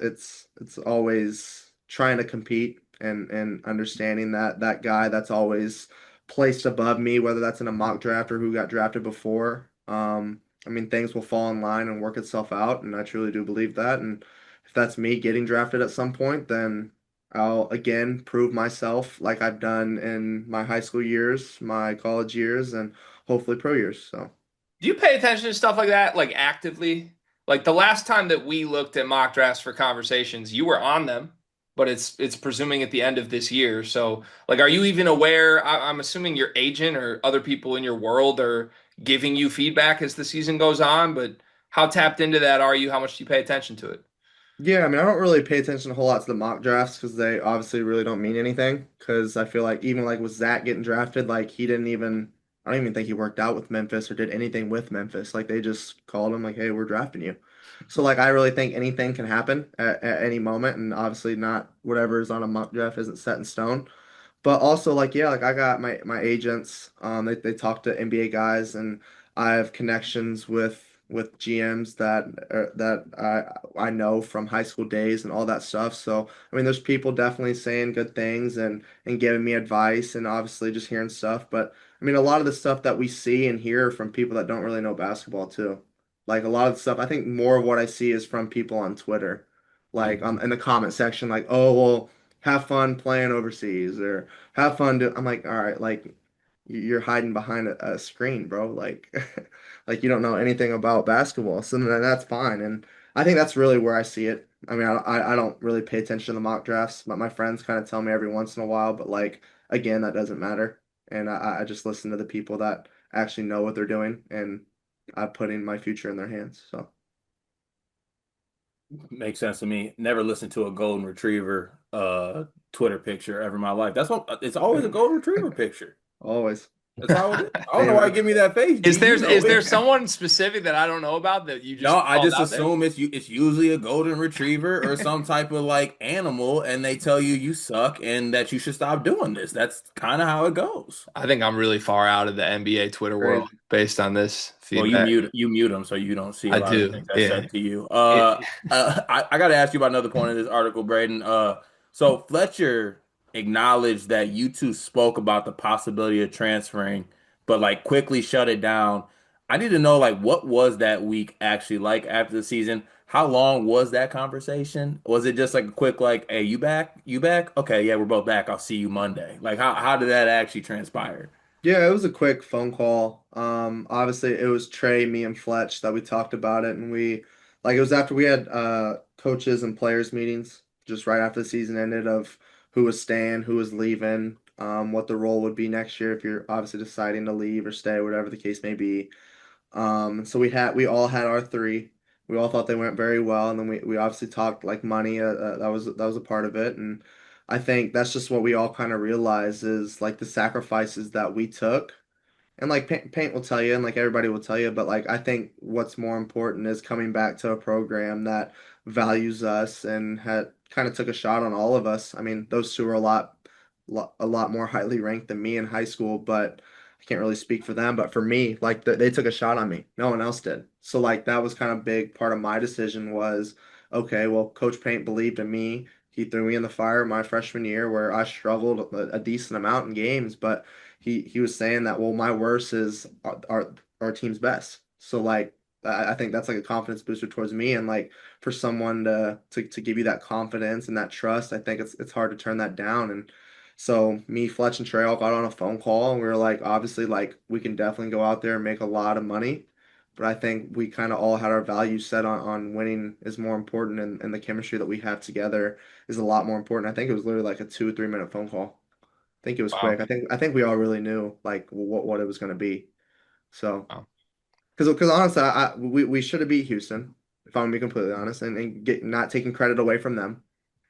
always trying to compete and understanding that that guy that's always placed above me, whether that's in a mock draft or who got drafted before. I mean, things will fall in line and work itself out, and I truly do believe that. And if that's me getting drafted at some point, then I'll again prove myself like I've done in my high school years, my college years, and hopefully pro years. So, Do you pay attention to stuff like that, like actively? Like the last time that we looked at mock drafts for conversations, you were on them, but it's presuming at the end of this year. So, like, are you even aware? I'm assuming your agent or other people in your world are giving you feedback as the season goes on, but how tapped into that are you? How much do you pay attention to it? yeah, I mean, I don't really pay attention a whole lot to the mock drafts because they obviously really don't mean anything. Because I feel like even like with Zach getting drafted, like he didn't even, I don't even think he worked out with Memphis or did anything with Memphis. Like they just called him like, hey, we're drafting you. So like I really think anything can happen at any moment, and obviously not whatever is on a mock draft isn't set in stone. But also like yeah, like I got my agents, they talk to NBA guys and I have connections with GMs that I know from high school days and all that stuff. So I mean there's people definitely saying good things and giving me advice and obviously just hearing stuff. But I mean a lot of the stuff that we see and hear from people that don't really know basketball too. Like a lot of the stuff I think more of what I see is from people on Twitter. Like in the comment section, like, oh well, have fun playing overseas or have fun I'm like, all right, like you're hiding behind a screen, bro. Like, like you don't know anything about basketball, so then that's fine. And I think that's really where I see it. I mean, I don't really pay attention to the mock drafts, but my friends kind of tell me every once in a while. But like again, that doesn't matter, and I just listen to the people that actually know what they're doing, and I'm putting my future in their hands. So Makes sense to me. Never listened to a golden retriever Twitter picture ever in my life. That's what it's always a golden retriever picture. always That's how it is. I don't know why you favorite. give me that face, G. You know Is there it. someone specific that I don't know about that you No, just I called just out there? assume it's usually a golden retriever or some type of like animal, and they tell you you suck and that you should stop doing this. That's kind of how it goes. I think I'm really far out of the NBA Twitter world Crazy. based on this Well, feedback. you mute them so you don't see a I lot of do. things I Yeah. said to you. It, I got to ask you about another point in this article, Braden. So Fletcher acknowledged that you two spoke about the possibility of transferring, but like quickly shut it down. I need to know like what was that week actually like after the season? How long was that conversation? Was it just like a quick like, "Hey, you back? You back? Okay, yeah, we're both back. I'll see you Monday." Like how did that actually transpire? Yeah, it was a quick phone call. Obviously it was Trey, me, and Fletch that we talked about it, and we like it was after we had coaches and players meetings just right after the season ended of who was staying, who was leaving, what the role would be next year if you're obviously deciding to leave or stay, whatever the case may be. So we all had our three. We all thought they went very well, and then we obviously talked like money. That was a part of it, and I think that's just what we all kind of realized is like the sacrifices that we took and like Paint will tell you, and like everybody will tell you, but like I think what's more important is coming back to a program that values us and had kind of took a shot on all of us. I mean, those two are a lot more highly ranked than me in high school, but I can't really speak for them. But for me, like they took a shot on me. No one else did. So like that was kind of big part of my decision was, okay, well, Coach Paint believed in me. He threw me in the fire my freshman year where I struggled a decent amount in games, but he was saying that well my worst is our team's best. So like I think that's like a confidence booster towards me and like for someone to give you that confidence and that trust, I think it's hard to turn that down. And so me, Fletch, and Trey all got on a phone call and we were like obviously like we can definitely go out there and make a lot of money. But I think we kind of all had our values set on winning is more important and the chemistry that we have together is a lot more important. I think it was literally like a 2 or 3 minute phone call. think it was Wow. quick. I think we all really knew like what it was going to be. So Wow. because honestly, we should have beat Houston if I'm gonna be completely honest, and get not taking credit away from them.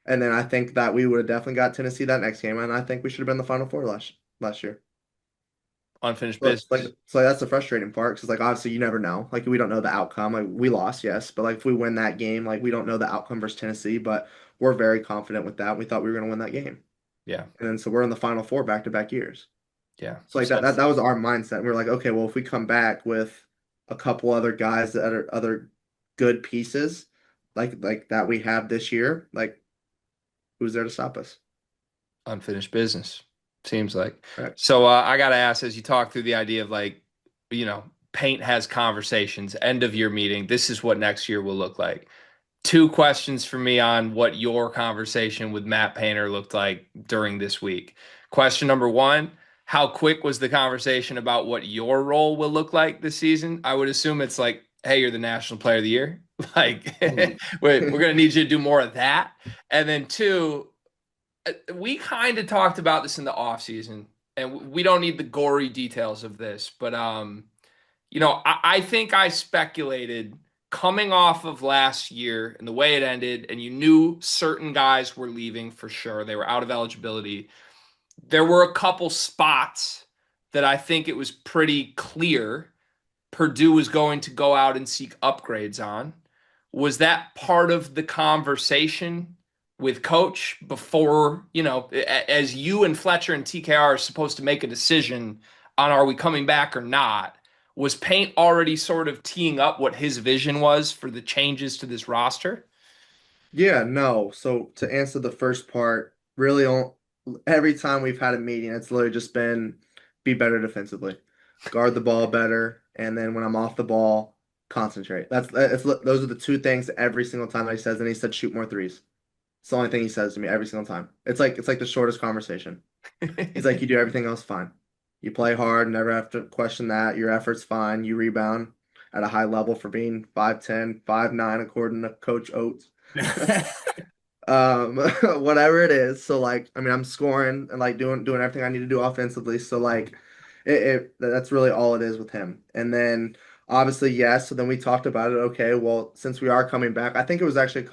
And then I think that we would have definitely got Tennessee that next game, and I think we should have been the Final Four last year. Unfinished So like business. so that's the frustrating part because like obviously you never know. Like we don't know the outcome. Like we lost, yes, but like if we win that game, like we don't know the outcome versus Tennessee, but we're very confident with that. We thought we were gonna win that game. Yeah. And then so we're in the Final Four back-to-back years. Yeah. So like that was our mindset. We were like, okay, well if we come back with a couple other guys that are other good pieces like that we have this year, like who's there to stop us? Unfinished business, seems like. Right. So I got to ask, as you talk through the idea of like, paint has conversations, end of year meeting, this is what next year will look like. Two questions for me on what your conversation with Matt Painter looked like during this week. Question number one, how quick was the conversation about what your role will look like this season? I would assume it's like, hey, you're the National Player of the Year. Like, Hmm. we're going to need you to do more of that. And then two, we kind of talked about this in the offseason, and we don't need the gory details of this, but I think I speculated coming off of last year and the way it ended, and you knew certain guys were leaving for sure. They were out of eligibility. There were a couple spots that I think it was pretty clear Purdue was going to go out and seek upgrades on. Was that part of the conversation with coach before, as you and Fletcher and TKR are supposed to make a decision on are we coming back or not? Was Paint already sort of teeing up what his vision was for the changes to this roster? Yeah, no. So to answer the first part, really every time we've had a meeting, it's literally just been be better defensively, guard the ball better, and then when I'm off the ball, concentrate. Those are the two things every single time that he says, and he said shoot more threes. It's the only thing he says to me every single time. It's like the shortest conversation. He's like, you do everything else fine. You play hard, never have to question that. Your effort's fine. You rebound at a high level for being 5'10", 5'9", according to Coach Oates. Whatever it is. So like, I mean, I'm scoring and like doing everything I need to do offensively. So like, that's really all it is with him. And then obviously, yes. So then we talked about it. Okay, well, since we are coming back, I think it was actually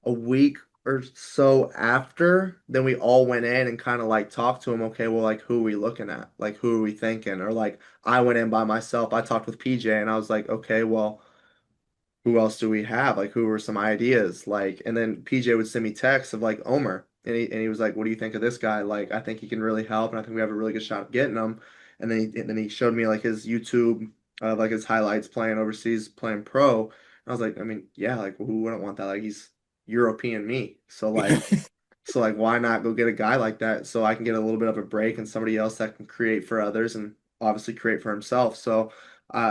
a week or so after, then we all went in and kind of like talked to him. Okay, well, like who are we looking at? Like who are we thinking? Or like I went in by myself. I talked with PJ and I was like, okay, well, who else do we have? Like, who were some ideas? Like, and then PJ would send me texts of like Omer, and he was like, "What do you think of this guy? Like, I think he can really help, and I think we have a really good shot of getting him." And then he showed me like his YouTube, like his highlights playing overseas, playing pro. And I was like, I mean, yeah, like who wouldn't want that? Like he's European me, so like why not go get a guy like that so I can get a little bit of a break and somebody else that can create for others and obviously create for himself. So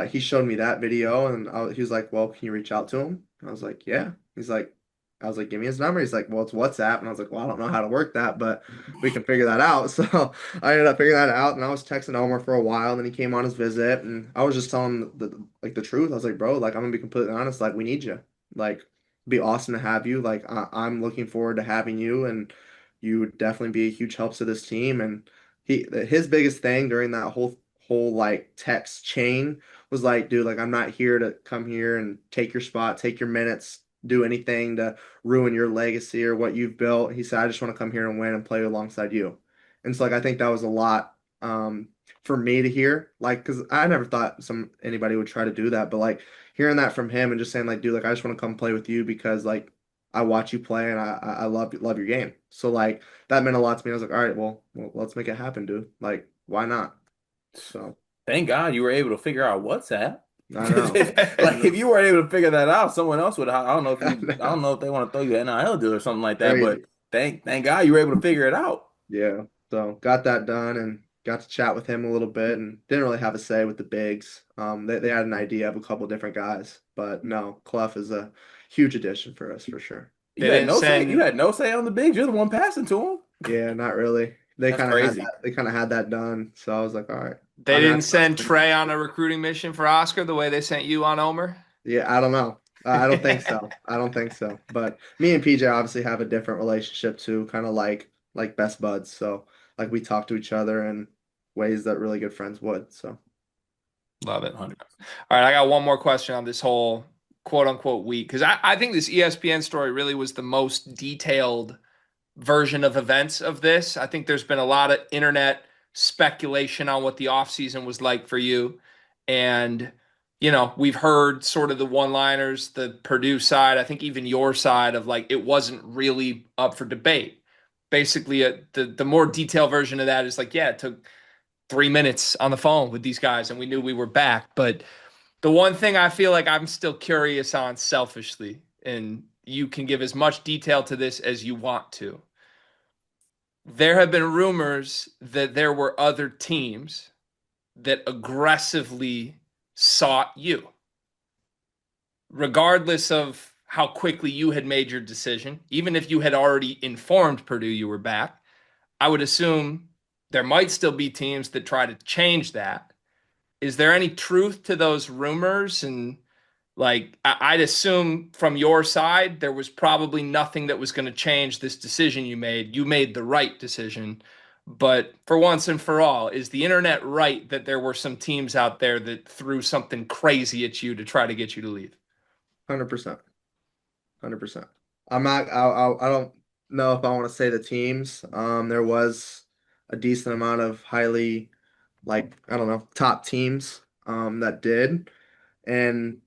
he showed me that video and he was like, "Well, can you reach out to him?" And I was like, "Yeah." I was like, "Give me his number." He's like, "Well, it's WhatsApp." And I was like, "Well, I don't know how to work that, but we can figure that out." So I ended up figuring that out, and I was texting Omar for a while. And then he came on his visit, and I was just telling him the truth. I was like, "Bro, like I'm gonna be completely honest. Like we need you. Like it'd be awesome to have you. Like I'm looking forward to having you, and you would definitely be a huge help to this team." And his biggest thing during that whole like text chain was like, dude, like I'm not here to come here and take your spot, take your minutes, do anything to ruin your legacy or what you've built. He said, I just want to come here and win and play alongside you. And so like I think that was a lot for me to hear, like, because I never thought anybody would try to do that, but like hearing that from him and just saying like, dude, like I just want to come play with you because like I watch you play and I love your game. So like that meant a lot to me. I was like, all right, well let's make it happen, dude. Like, why not? So Thank God you were able to figure out WhatsApp. I Because know. I if know. you weren't able to figure that out, someone else would. I don't know I I don't know. know if they want to throw you an NIL deal or something like that. But Crazy. thank God you were able to figure it out. Yeah. So got that done and got to chat with him a little bit and didn't really have a say with the bigs. They had an idea of a couple different guys, but no, Clough is a huge addition for us for sure. They You had didn't no say. You send had no say on the bigs. You're the one passing to him. Yeah, not really. They That's kind of had crazy. that. They kind of had that done. So I was like, all right. they I mean, didn't send Trey on a recruiting mission for Oscar the way they sent you on Omer. yeah, I don't know. I don't think so. I don't think so. But me and PJ obviously have a different relationship too, kind of like best buds. So like we talk to each other in ways that really good friends would. So Love it. 100%. All right, I got one more question on this whole quote unquote week because I think this ESPN story really was the most detailed version of events of this. I think there's been a lot of internet speculation on what the offseason was like for you. And, we've heard sort of the one-liners, the Purdue side, I think even your side of like it wasn't really up for debate. Basically, the more detailed version of that is like, yeah, it took 3 minutes on the phone with these guys and we knew we were back. But the one thing I feel like I'm still curious on selfishly, and you can give as much detail to this as you want to. There have been rumors that there were other teams that aggressively sought you, regardless of how quickly you had made your decision. Even if you had already informed Purdue you were back, I would assume there might still be teams that try to change that. Is there any truth to those rumors? And like, I'd assume from your side, there was probably nothing that was going to change this decision you made. You made the right decision. But for once and for all, is the internet right that there were some teams out there that threw something crazy at you to try to get you to leave? 100%, 100%. I'm not. I don't know if I want to say the teams. There was a decent amount of highly, like, I don't know, top teams that did, and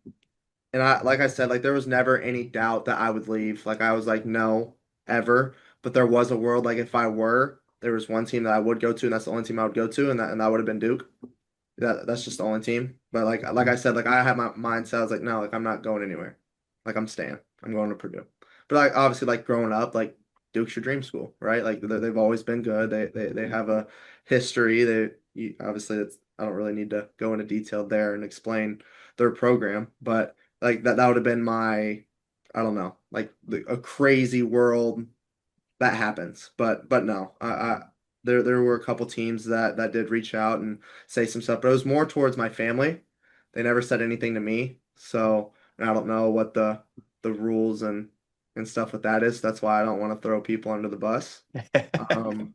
I, like I said, like there was never any doubt that I would leave. Like I was like, no, ever. But there was a world like if I were, there was one team that I would go to, and that's the only team I would go to, and that would have been Duke. That's just the only team. But like I said, like I had my mindset. I was like, no, like I'm not going anywhere. Like I'm staying. I'm going to Purdue. But like obviously, like growing up, like Duke's your dream school, right? Like they've always been good. They have a history. Obviously it's I don't really need to go into detail there and explain their program, but like that would have been my I don't know, like a crazy world that happens. But no, there were a couple teams that did reach out and say some stuff, but it was more towards my family. They never said anything to me, so and I don't know what the rules and stuff with that is. That's why I don't want to throw people under the bus. Um,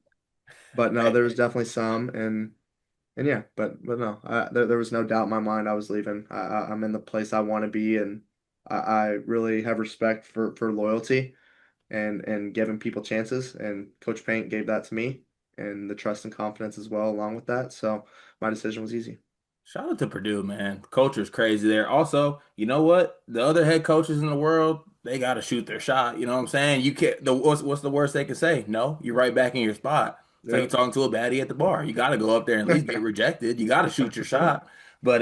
but no, there was definitely some, and yeah, but no, there was no doubt in my mind I was leaving. I'm in the place I want to be, and I really have respect for loyalty and giving people chances. And Coach Paint gave that to me, and the trust and confidence as well along with that. So my decision was easy. Shout out to Purdue, man. Culture's crazy there. Also, you know what? The other head coaches in the world, they got to shoot their shot. You know what I'm saying? You can't. What's the worst they can say? No, you're right back in your spot. It's like you're Yep. talking to a baddie at the bar. You got to go up there and at least get rejected. You got to shoot your shot. But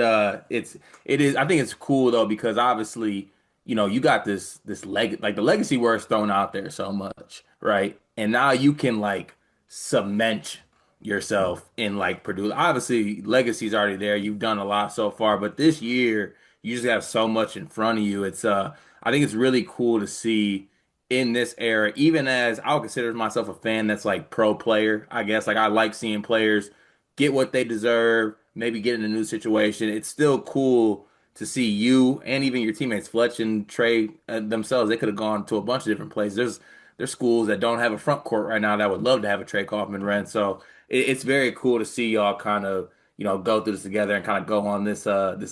it is. I think it's cool though because obviously, you got this like the legacy word's thrown out there so much, right? And now you can like cement yourself in like Purdue. Obviously, legacy's already there. You've done a lot so far, but this year you just have so much in front of you. I think it's really cool to see in this era, even as I'll consider myself a fan that's like pro player, I guess. Like I like seeing players get what they deserve, maybe get in a new situation. It's still cool to see you and even your teammates, Fletch and Trey themselves. They could have gone to a bunch of different places. There's schools that don't have a front court right now that would love to have a Trey Kaufman-Renn. So it's very cool to see y'all kind of, go through this together and kind of go on this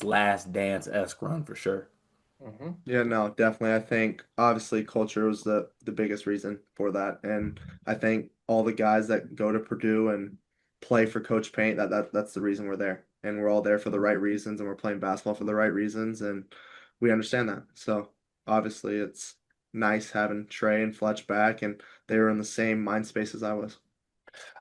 last dance-esque run for sure. Yeah, no, definitely. I think obviously culture was the biggest reason for that, and I think all the guys that go to Purdue and play for Coach Paint that's the reason we're there, and we're all there for the right reasons, and we're playing basketball for the right reasons, and we understand that. So obviously, it's nice having Trey and Fletch back, and they were in the same mind space as I was.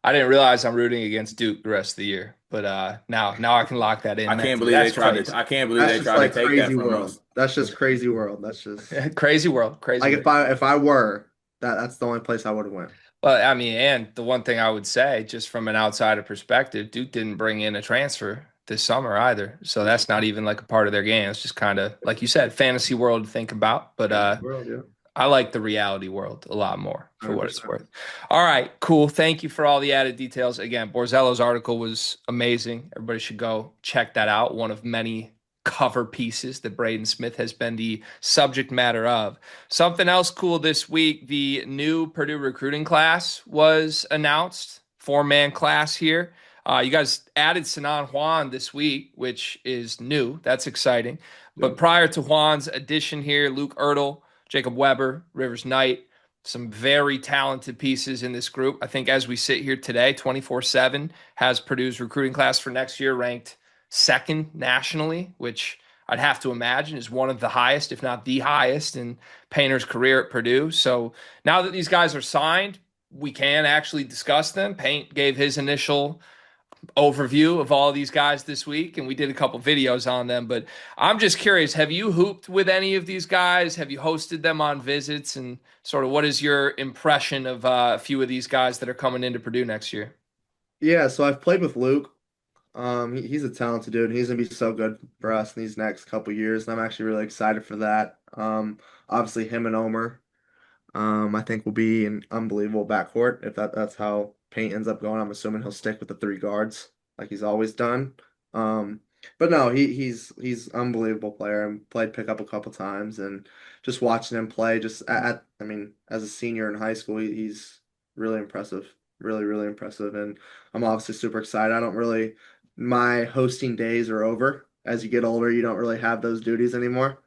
I didn't realize I'm rooting against Duke the rest of the year, but now I can lock that in I can't mentally. believe they That's tried to. crazy. I can't believe That's they just tried to like take that crazy from world. us. That's just crazy world. That's just Crazy world, crazy like world. if I were that's the only place I would have went. Well, I mean, and the one thing I would say, just from an outsider perspective, Duke didn't bring in a transfer this summer either. So that's not even like a part of their game. It's just kind of, like you said, fantasy world to think about. But Crazy world, yeah. I like the reality world a lot more for what it's 100%. worth. All right, cool. Thank you for all the added details. Again, Borzello's article was amazing. Everybody should go check that out. One of many cover pieces that Braden Smith has been the subject matter of. Something else cool this week, the new Purdue recruiting class was announced four-man class here. You guys added Sinan Juan this week, which is new. That's exciting. But Yep. prior to Juan's addition here, Luke Ertl, Jacob Weber, Rivers Knight, some very talented pieces in this group. I think as we sit here today, 24/7 has Purdue's recruiting class for next year ranked second nationally, which I'd have to imagine is one of the highest, if not the highest, in Painter's career at Purdue. So now that these guys are signed, we can actually discuss them. Paint gave his initial overview of all of these guys this week, and we did a couple videos on them. But I'm just curious, have you hooped with any of these guys? Have you hosted them on visits? And sort of what is your impression of a few of these guys that are coming into Purdue next year? Yeah, so I've played with Luke. He's a talented dude. He's gonna be so good for us in these next couple years, and I'm actually really excited for that. Obviously him and Omer. I think will be an unbelievable backcourt if that's how Paint ends up going. I'm assuming he'll stick with the three guards like he's always done. Um, but no, he's unbelievable player. I played pickup a couple times and just watching him play. Just I mean, as a senior in high school, he's really impressive, really impressive. And I'm obviously super excited. I don't really my hosting days are over. As you get older, you don't really have those duties anymore.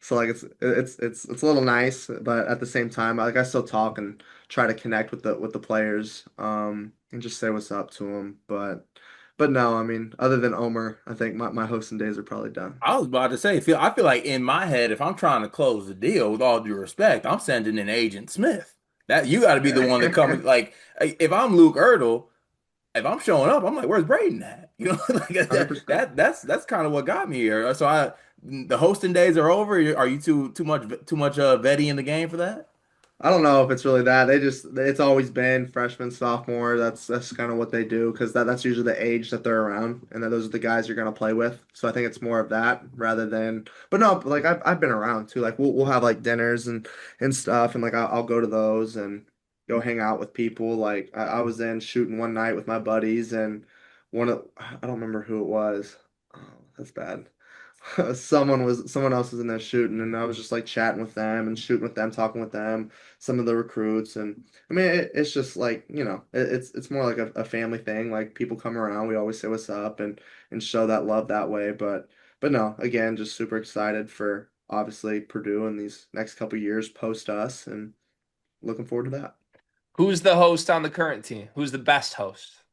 So like it's a little nice, but at the same time, like I still talk and try to connect with the players, and just say what's up to them. But no, I mean, other than Omer, I think my hosting days are probably done. I was about to say, I feel like in my head, if I'm trying to close the deal, with all due respect, I'm sending in Agent Smith. That you got to be the one that comes. Like, if I'm Luke Ertl, if I'm showing up, I'm like, where's Braden at? You know, like 100%. that's kind of what got me here. So the hosting days are over. Are you too much vetty in the game for that? I don't know if it's really that. It's always been freshman, sophomore. That's kind of what they do because that's usually the age that they're around, and then those are the guys you're gonna play with. So I think it's more of that rather than. But no, like I've been around too. Like we'll have like dinners and stuff, and like I'll go to those and go hang out with people. Like I was in shooting one night with my buddies, and I don't remember who it was. Oh, that's bad. Someone else was in there shooting, and I was just like chatting with them and shooting with them, talking with them, some of the recruits. And I mean it's just like it's more like a family thing. Like people come around, we always say what's up and show that love that way. But no, again, just super excited for obviously Purdue in these next couple years post us, and looking forward to that. Who's the host on the current team? Who's the best host?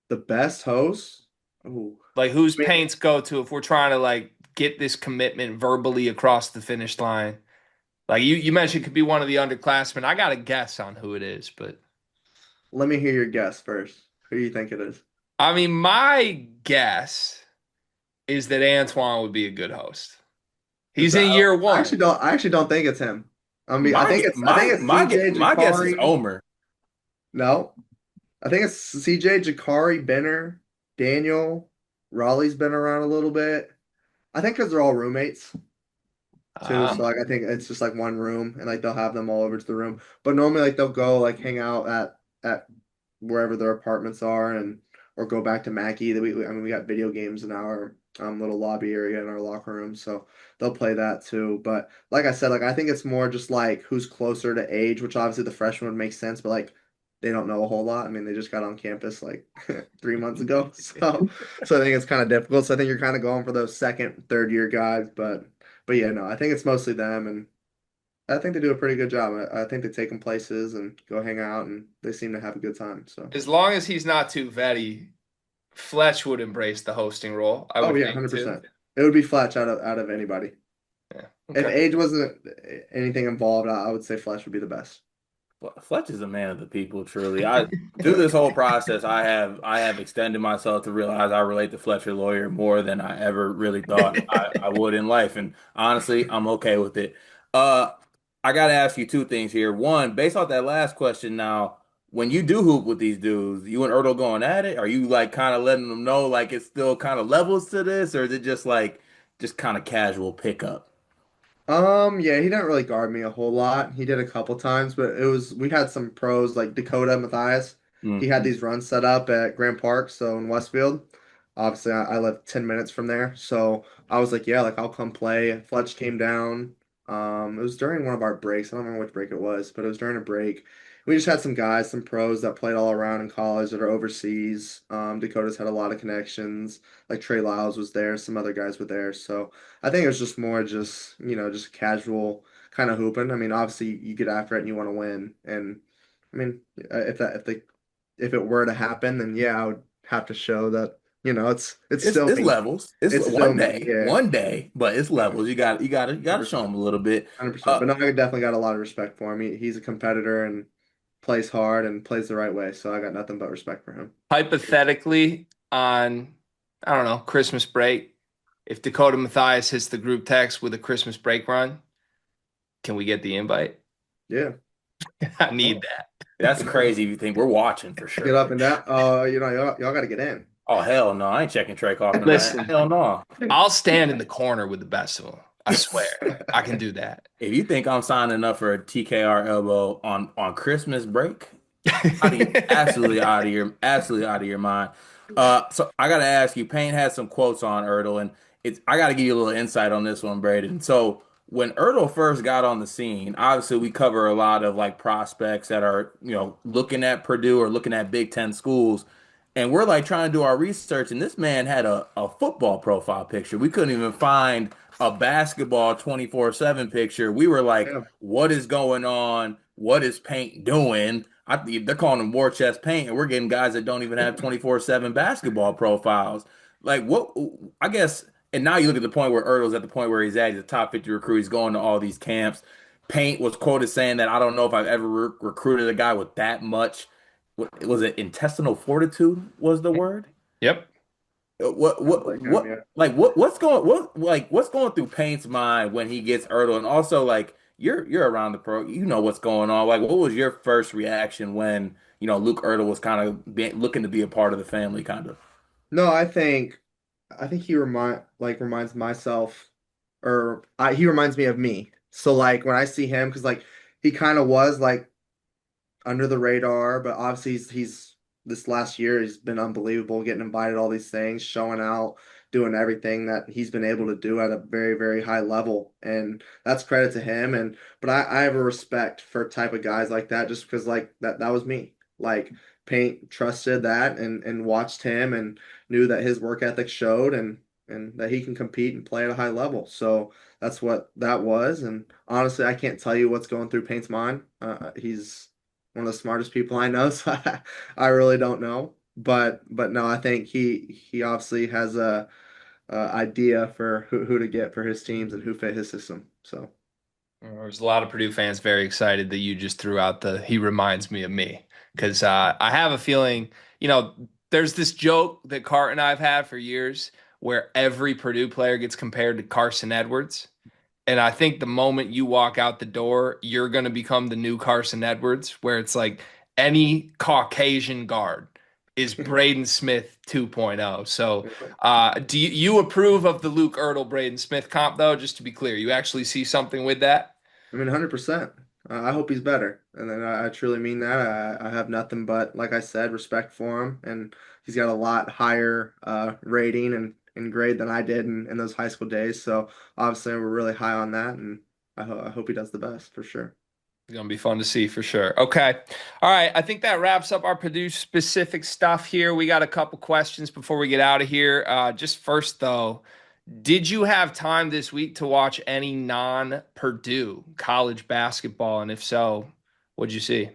The best host. Oh, Like who's I mean, Paint's go-to if we're trying to like get this commitment verbally across the finish line? Like you mentioned, it could be one of the underclassmen. I got a guess on who it is, but let me hear your guess first. Who do you think it is? I mean, my guess is that Antoine would be a good host. It's He's in year I one. actually don't. I actually don't think it's him. I mean, My I my think it's my CJ my guess is Jakari. Omer. No, I think it's CJ Jakari, Benner, Daniel. Raleigh's been around a little bit. I think because they're all roommates too. So Um, like, I think it's just like one room, and like they'll have them all over to the room. But normally, like they'll go like hang out at wherever their apartments are, and or go back to Mackey. I mean, we got video games in our little lobby area in our locker room, so they'll play that too. But like I said, like I think it's more just like who's closer to age, which obviously the freshman would make sense, but like they don't know a whole lot. I mean, they just got on campus like 3 months ago, so I think it's kind of difficult. So I think you're kind of going for those second, third year guys, but yeah, no, I think it's mostly them, and I think they do a pretty good job. I think they take them places and go hang out, and they seem to have a good time. So. as long as he's not too vetty, Fletch would embrace the hosting role, I Oh would yeah, think too. 100%. It would be Fletch out of anybody. Yeah. If Okay. age wasn't anything involved, I would say Fletch would be the best. Fletch is a man of the people, truly. I through this whole process, I have extended myself to realize I relate to Fletcher Lawyer more than I ever really thought I would in life, and honestly, I'm okay with it. Uh, I gotta ask you two things here. One, based off that last question, now, when you do hoop with these dudes, you and Ertl going at it? Are you like kind of letting them know like it's still kind of levels to this, or is it just kind of casual pickup? Yeah, he didn't really guard me a whole lot. He did a couple times, but we had some pros like Dakota Matthias. He had Mm. these runs set up at Grand Park, so in Westfield. Obviously, I live 10 minutes from there, so I was like, yeah, like I'll come play. Fletch came down. It was during one of our breaks. I don't remember which break it was, but it was during a break. We just had some guys, some pros that played all around in college that are overseas. Dakota's had a lot of connections. Like Trey Lyles was there, some other guys were there. So I think it was just more just casual kind of hooping. I mean, obviously you get after it and you want to win. And I mean, if it were to happen, then yeah, I would have to show that, it's still It's me. levels. It's It's still me. Yeah. one day, but it's levels. You got to show 100%. them a little bit. 100%. But no, I definitely got a lot of respect for him. He's a competitor and plays hard and plays the right way. So I got nothing but respect for him. Hypothetically, on, I don't know, Christmas break, if Dakota Mathias hits the group text with a Christmas break run, can we get the invite? Yeah. I need that. That's crazy if you think we're watching for Get sure. up and down. Y'all got to get in. Oh hell no, I ain't checking Trey Kaufman-Renn. Listen, Hell no. I'll stand in the corner with the best of them. I swear, I can do that. If you think I'm signing up for a TKR elbow on Christmas break, absolutely out of your mind. So I gotta ask you, Payne had some quotes on Ertl, and it's I gotta give you a little insight on this one, Braden. So when Ertl first got on the scene, obviously we cover a lot of like prospects that are, looking at Purdue or looking at Big Ten schools, and we're like trying to do our research, and this man had a football profile picture. We couldn't even find a basketball 24/7 picture. We were like, Yeah. what is going on? What is Paint doing? They're calling him War Chest Paint, and we're getting guys that don't even have 24/7 basketball profiles. Like what? I guess. And now you look at the point where Ertl's at the point where he's at. He's a top 50 recruit. He's going to all these camps. Paint was quoted saying that I don't know if I've ever recruited a guy with that much. What was it? Intestinal fortitude was the word. Yep. Like him, yeah. What's going through Paint's mind when he gets Ertl, and also like you're around the pro, you know what's going on. Like, what was your first reaction when Luke Ertl was kind of looking to be a part of the family, kind of? No, I think he reminds myself, he reminds me of me. So like when I see him, because like he kind of was like under the radar, but obviously he's this last year he's been unbelievable, getting invited to all these things, showing out, doing everything that he's been able to do at a very, very high level. And that's credit to him. And but I have a respect for type of guys like that just because like that was me. Like Paint trusted that and watched him and knew that his work ethic showed and that he can compete and play at a high level. So that's what that was. And honestly, I can't tell you what's going through Paint's mind. He's one of the smartest people I know, so I really don't know. But no, I think he obviously has a idea for who to get for his teams and who fit his system. So There's a lot of Purdue fans very excited that you just threw out the "he reminds me of me" because I have a feeling, there's this joke that Cart and I've had for years where every Purdue player gets compared to Carson Edwards. And I think the moment you walk out the door, you're going to become the new Carson Edwards, where it's like any Caucasian guard is Braden Smith 2.0. So, do you approve of the Luke Ertl Braden Smith comp, though? Just to be clear, you actually see something with that? I mean, 100%. I hope he's better, and then I truly mean that. I have nothing but, like I said, respect for him, and he's got a lot higher rating and grade than I did in those high school days. So obviously, we're really high on that, and I hope he does the best for sure. It's going to be fun to see for sure. Okay. All right. I think that wraps up our Purdue specific stuff here. We got a couple questions before we get out of here. Just first, though, did you have time this week to watch any non-Purdue college basketball? And if so, what'd you see?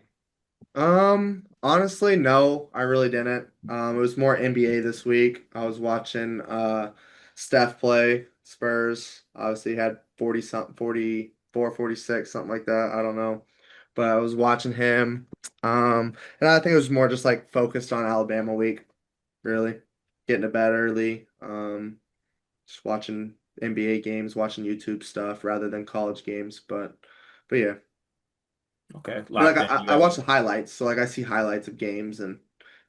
Honestly, no, I really didn't. It was more NBA this week. I was watching Steph play Spurs. Obviously he had 40 something, 44, 46, something like that. I don't know. But I was watching him. And I think it was more just like focused on Alabama week, really. Getting to bed early. Just watching NBA games, watching YouTube stuff rather than college games. But yeah. Okay, But like locked in. You I got watch the highlights, so like I see highlights of games and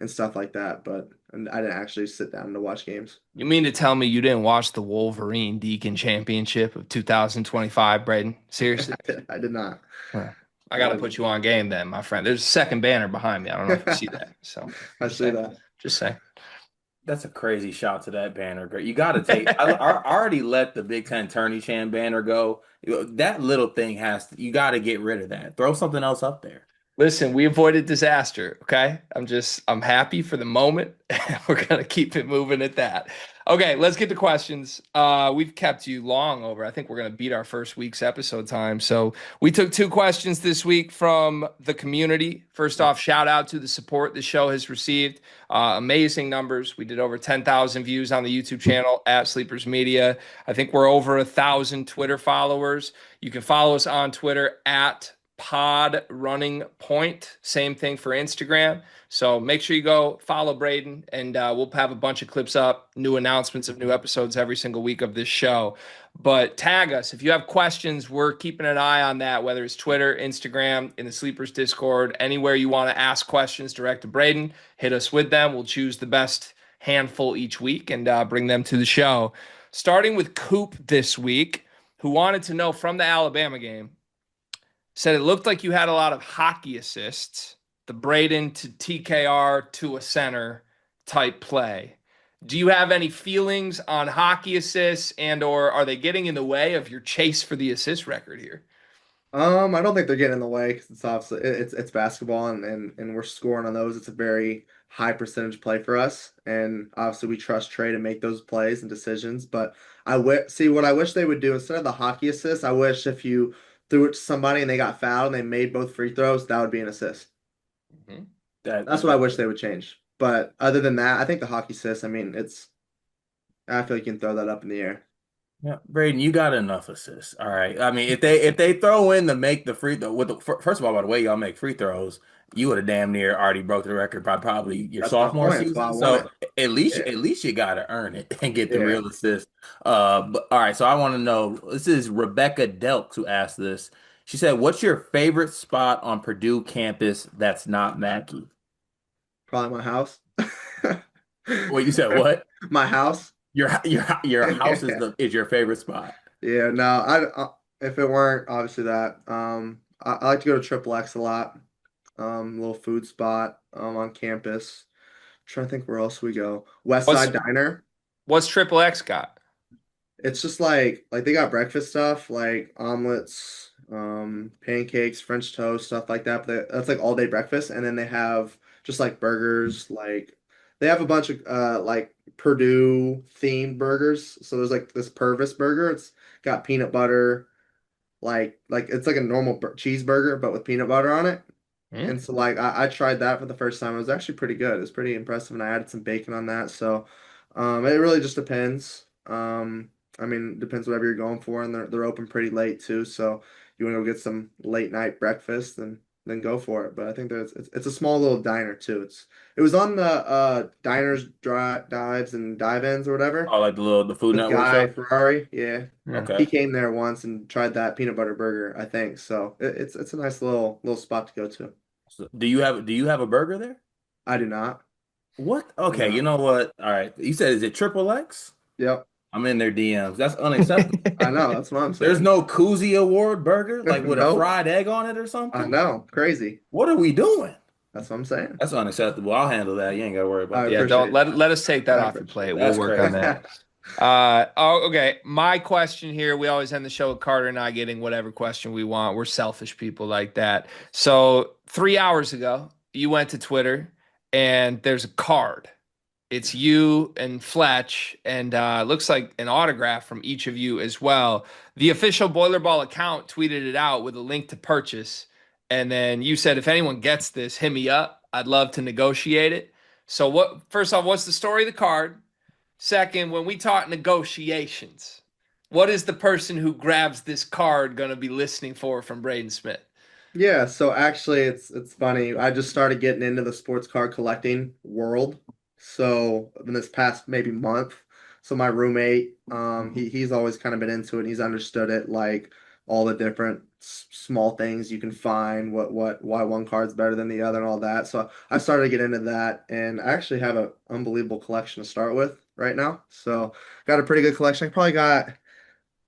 stuff like that, but and I didn't actually sit down to watch games. You mean to tell me you didn't watch the Wolverine Deacon Championship of 2025, Braden? Seriously? I did not. Huh. I I got to did put not. you on game then, my friend. There's a second banner behind me. I don't know if you see that. So I just see saying. that. Just saying. That's a crazy shout to that banner. Great. You got to take. I already let the Big Ten Tourney Chan banner go. That little thing has to. You got to get rid of that. Throw something else up there. Listen, we avoided disaster. Okay. I'm happy for the moment. We're going to keep it moving at that. Okay. Let's get to questions. We've kept you long over. I think we're going to beat our first week's episode time. So we took two questions this week from the community. First off, shout out to the support the show has received. Amazing numbers. We did over 10,000 views on the YouTube channel at Sleepers Media. I think we're over 1,000 Twitter followers. You can follow us on Twitter at Pod Running Point. Same thing for Instagram. So make sure you go follow Braden, and we'll have a bunch of clips up, new announcements of new episodes every single week of this show. But tag us if you have questions. We're keeping an eye on that, whether it's Twitter, Instagram, in the Sleepers Discord, anywhere you want to ask questions direct to Braden, hit us with them. We'll choose the best handful each week and bring them to the show. Starting with Coop this week, who wanted to know from the Alabama game, said it looked like you had a lot of hockey assists, the Braden to TKR to a center type play. Do you have any feelings on hockey assists, and or are they getting in the way of your chase for the assist record here? I don't think they're getting in the way because it's obviously it's basketball and we're scoring on those. It's a very high percentage play for us, and obviously we trust Trey to make those plays and decisions. But see what I wish they would do instead of the hockey assist. I wish if you threw it to somebody and they got fouled and they made both free throws, that would be an assist. Mm-hmm. That's what I wish they would change. But other than that, I think the hockey assist. I mean, I feel like you can throw that up in the air. Yeah, Braden, you got enough assists. All right. I mean, if they throw in to make the free throw with first of all, by the way, y'all make free throws, you would have damn near already broke the record by probably your That's my sophomore point. That's why I season. want So it. Yeah, at least you gotta earn it and get the yeah. real assist. But all right, so I want to know. This is Rebecca Delks who asked this. She said, "What's your favorite spot on Purdue campus that's not Mackey?" Probably my house. Wait, you said what? My house. Your house is your favorite spot. Yeah, no, if it weren't obviously that, I like to go to Triple X a lot. Little food spot on campus. Trying to think where else we go. West What's Side Diner. what's Triple X got? It's just like they got breakfast stuff like omelets, pancakes, French toast, stuff like that. But that's like all day breakfast, and then they have just like burgers. Like they have a bunch of like Purdue themed burgers. So there's like this Purvis burger. It's got peanut butter, like it's like a normal cheeseburger, but with peanut butter on it. Hmm? And so like I tried that for the first time. It was actually pretty good. It was pretty impressive, and I added some bacon on that. So it really just depends. I mean, depends whatever you're going for, and they're open pretty late too. So you want to go get some late night breakfast, and then go for it. But I think that it's a small little diner too. It was on the diners, dives, and dive-ins or whatever. Oh, like the Food With Network Guy show? Ferrari, yeah. Yeah. Okay. He came there once and tried that peanut butter burger, I think. So it's a nice little spot to go to. So, do you have a burger there? I do not. What? I do Okay, you not. know what? All right. You said is it triple X? Yep. I'm in their DMs. That's unacceptable. I know. That's what I'm There's saying. no Koozie Award burger like with a Nope. fried egg on it or I something. know. Crazy. What are we doing? That's what I'm saying. That's unacceptable. I'll handle that. You ain't got to worry I about Yeah, that. don't appreciate let that. us take that I off your appreciate plate. We'll That's work on crazy. that. that. Okay. My question here, we always end the show with Carter and I getting whatever question we want. We're selfish people like that. So 3 hours ago, you went to Twitter and there's a card. It's you and Fletch, and looks like an autograph from each of you as well. The official Boiler Ball account tweeted it out with a link to purchase. And then you said, if anyone gets this, hit me up. I'd love to negotiate it. So first off, what's the story of the card? Second, when we talk negotiations, what is the person who grabs this card going to be listening for from Braden Smith? Yeah, so actually it's funny. I just started getting into the sports card collecting world. So in this past maybe month. So my roommate, he's always kind of been into it and he's understood it, like all the different small things you can find, why one card's better than the other and all that. So I started to get into that and I actually have an unbelievable collection to start with right now. So got a pretty good collection. I probably got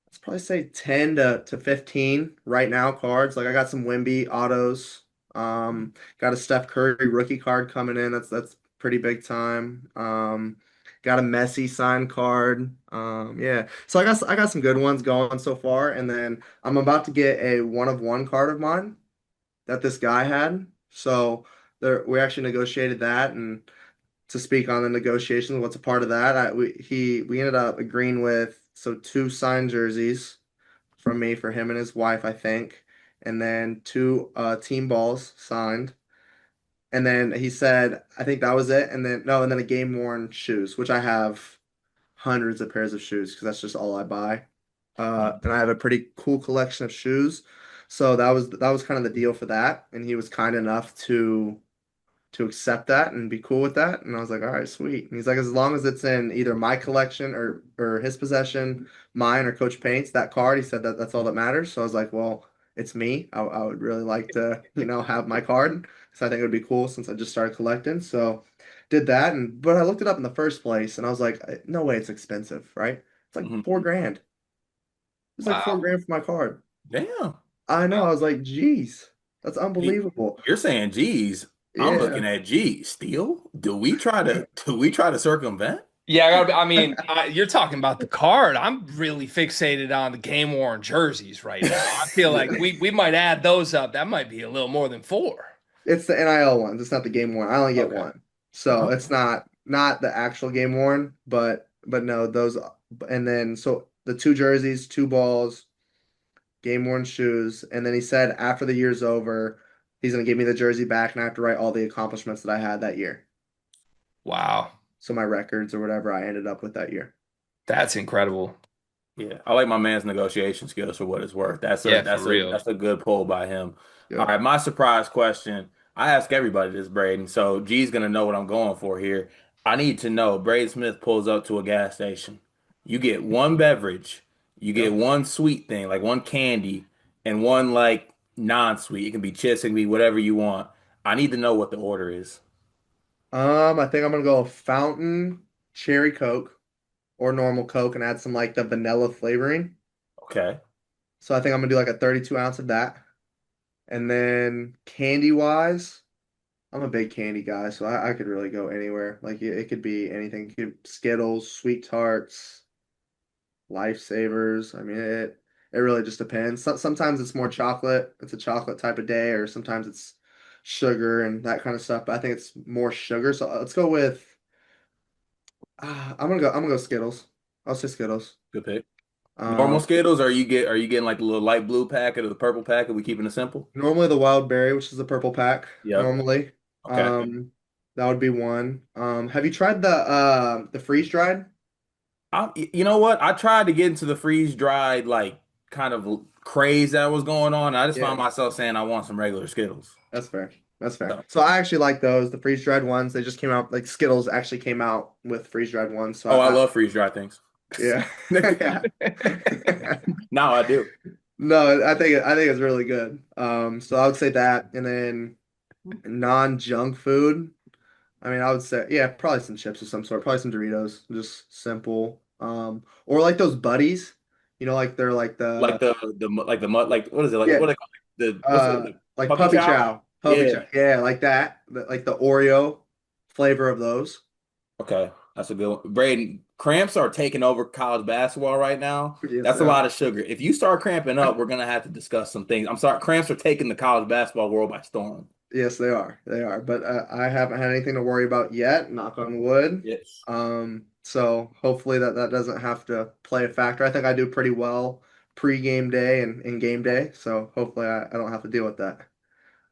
let's probably say 10 to 15 right now cards. Like I got some Wimby autos. Got a Steph Curry rookie card coming in. That's pretty big time. got a Messi signed card. Yeah. So I got some good ones going so far, and then I'm about to get a one of one card of mine that this guy had. So we actually negotiated that, and to speak on the negotiations, what's a part of that? We ended up agreeing with two signed jerseys from me for him and his wife, I think, and then two team balls signed. And then he said, I think that was it. And then no, and then a game worn shoes, which I have hundreds of pairs of shoes because that's just all I buy. And I have a pretty cool collection of shoes. So that was kind of the deal for that. And he was kind enough to accept that and be cool with that. And I was like, all right, sweet. And he's like, as long as it's in either my collection or his possession, mine or Coach Paint's, that card, he said that's all that matters. So I was like, well, it's me. I would really like to, have my card. So I think it would be cool since I just started collecting. So did that. But I looked it up in the first place and I was like, no way it's expensive, right? It's like Mhm. 4 grand. It's like four Wow. grand for my card. Damn. I know. I was like, geez, that's He- unbelievable. You're saying G's. I'm looking Yeah. at G's. Steal? Do we try to circumvent? Yeah, you're talking about the card. I'm really fixated on the game worn jerseys right now. I feel like we might add those up. That might be a little more than four. It's the NIL ones. It's not the game worn. I only get Okay. one, so it's Okay. not the actual game worn. But no, those. And then so the two jerseys, two balls, game worn shoes, and then he said after the year's over, he's gonna give me the jersey back, and I have to write all the accomplishments that I had that year. Wow. So my records or whatever I ended up with that year. That's incredible. Yeah, I like my man's negotiation skills for what it's worth. That's a Yeah, for that's a real. that's a good pull by him. All Yep. right, my surprise question. I ask everybody this, Braden. So G's gonna know what I'm going for here. I need to know. Braden Smith pulls up to a gas station. You get one beverage, you get Yep. one sweet thing, like one candy, and one like non-sweet. It can be chips, it can be whatever you want. I need to know what the order is. I think I'm gonna go fountain cherry Coke or normal Coke and add some like the vanilla flavoring. Okay. So I think I'm gonna do like a 32 ounce of that. And then candy wise, I'm a big candy guy, so I could really go anywhere. Like it could be anything. It could, Skittles, Sweet Tarts, Lifesavers. I mean, it really just depends. Sometimes it's more chocolate. It's a chocolate type of day, or sometimes it's sugar and that kind of stuff. But I think it's more sugar. So let's go with. I'm gonna go Skittles. I'll say Skittles. Good pick. Normal Um, Skittles, or are you getting like the little light blue packet or the purple packet? We keeping it simple? Normally the wild berry, which is the purple pack. Yep. Normally, Okay. that would be one. Have you tried the freeze dried? You know what? I tried to get into the freeze dried like kind of craze that was going on. I just found Yeah, myself saying I want some regular Skittles. that's fair. That's fair. So, So I actually like those, the freeze dried ones. They just came out like Skittles actually came out with freeze dried ones. So oh, I love freeze dried things. yeah, yeah. Now I do. No, I think it's really good. So I would say that, and then non-junk food. I mean, I would say, yeah, probably some chips of some sort, probably some Doritos, just simple. Or like those buddies, like they're like Like the like the mud like what is it like yeah, what they call it? The what's it the like puppy chow? Puppy Yeah. chow, yeah, like that, like the Oreo flavor of those. Okay, that's a good one. Braden, cramps are taking over college basketball right now. Yes, That's they a lot are. of sugar. If you start cramping up, we're gonna have to discuss some things. I'm sorry, cramps are taking the college basketball world by storm. Yes, they are. They are. But I haven't had anything to worry about yet, knock on wood. Yes. So hopefully that doesn't have to play a factor. I think I do pretty well pre-game day and game day, so hopefully I don't have to deal with that.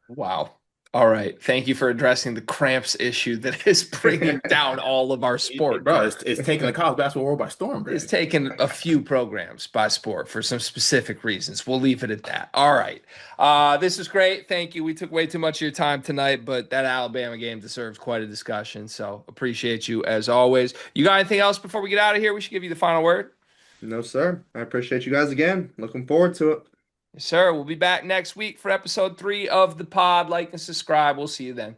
Wow. All right. Thank you for addressing the cramps issue that is bringing down all of our sport. Bro, it's taking the college basketball world by storm, It's Braden. taken a few programs by sport for some specific reasons. We'll leave it at that. All right. This is great. Thank you. We took way too much of your time tonight, but that Alabama game deserves quite a discussion. So appreciate you as always. You got anything else before we get out of here? We should give you the final word. No, sir. I appreciate you guys again. Looking forward to it. Yes, sir. We'll be back next week for episode 3 of the pod. Like and subscribe. We'll see you then.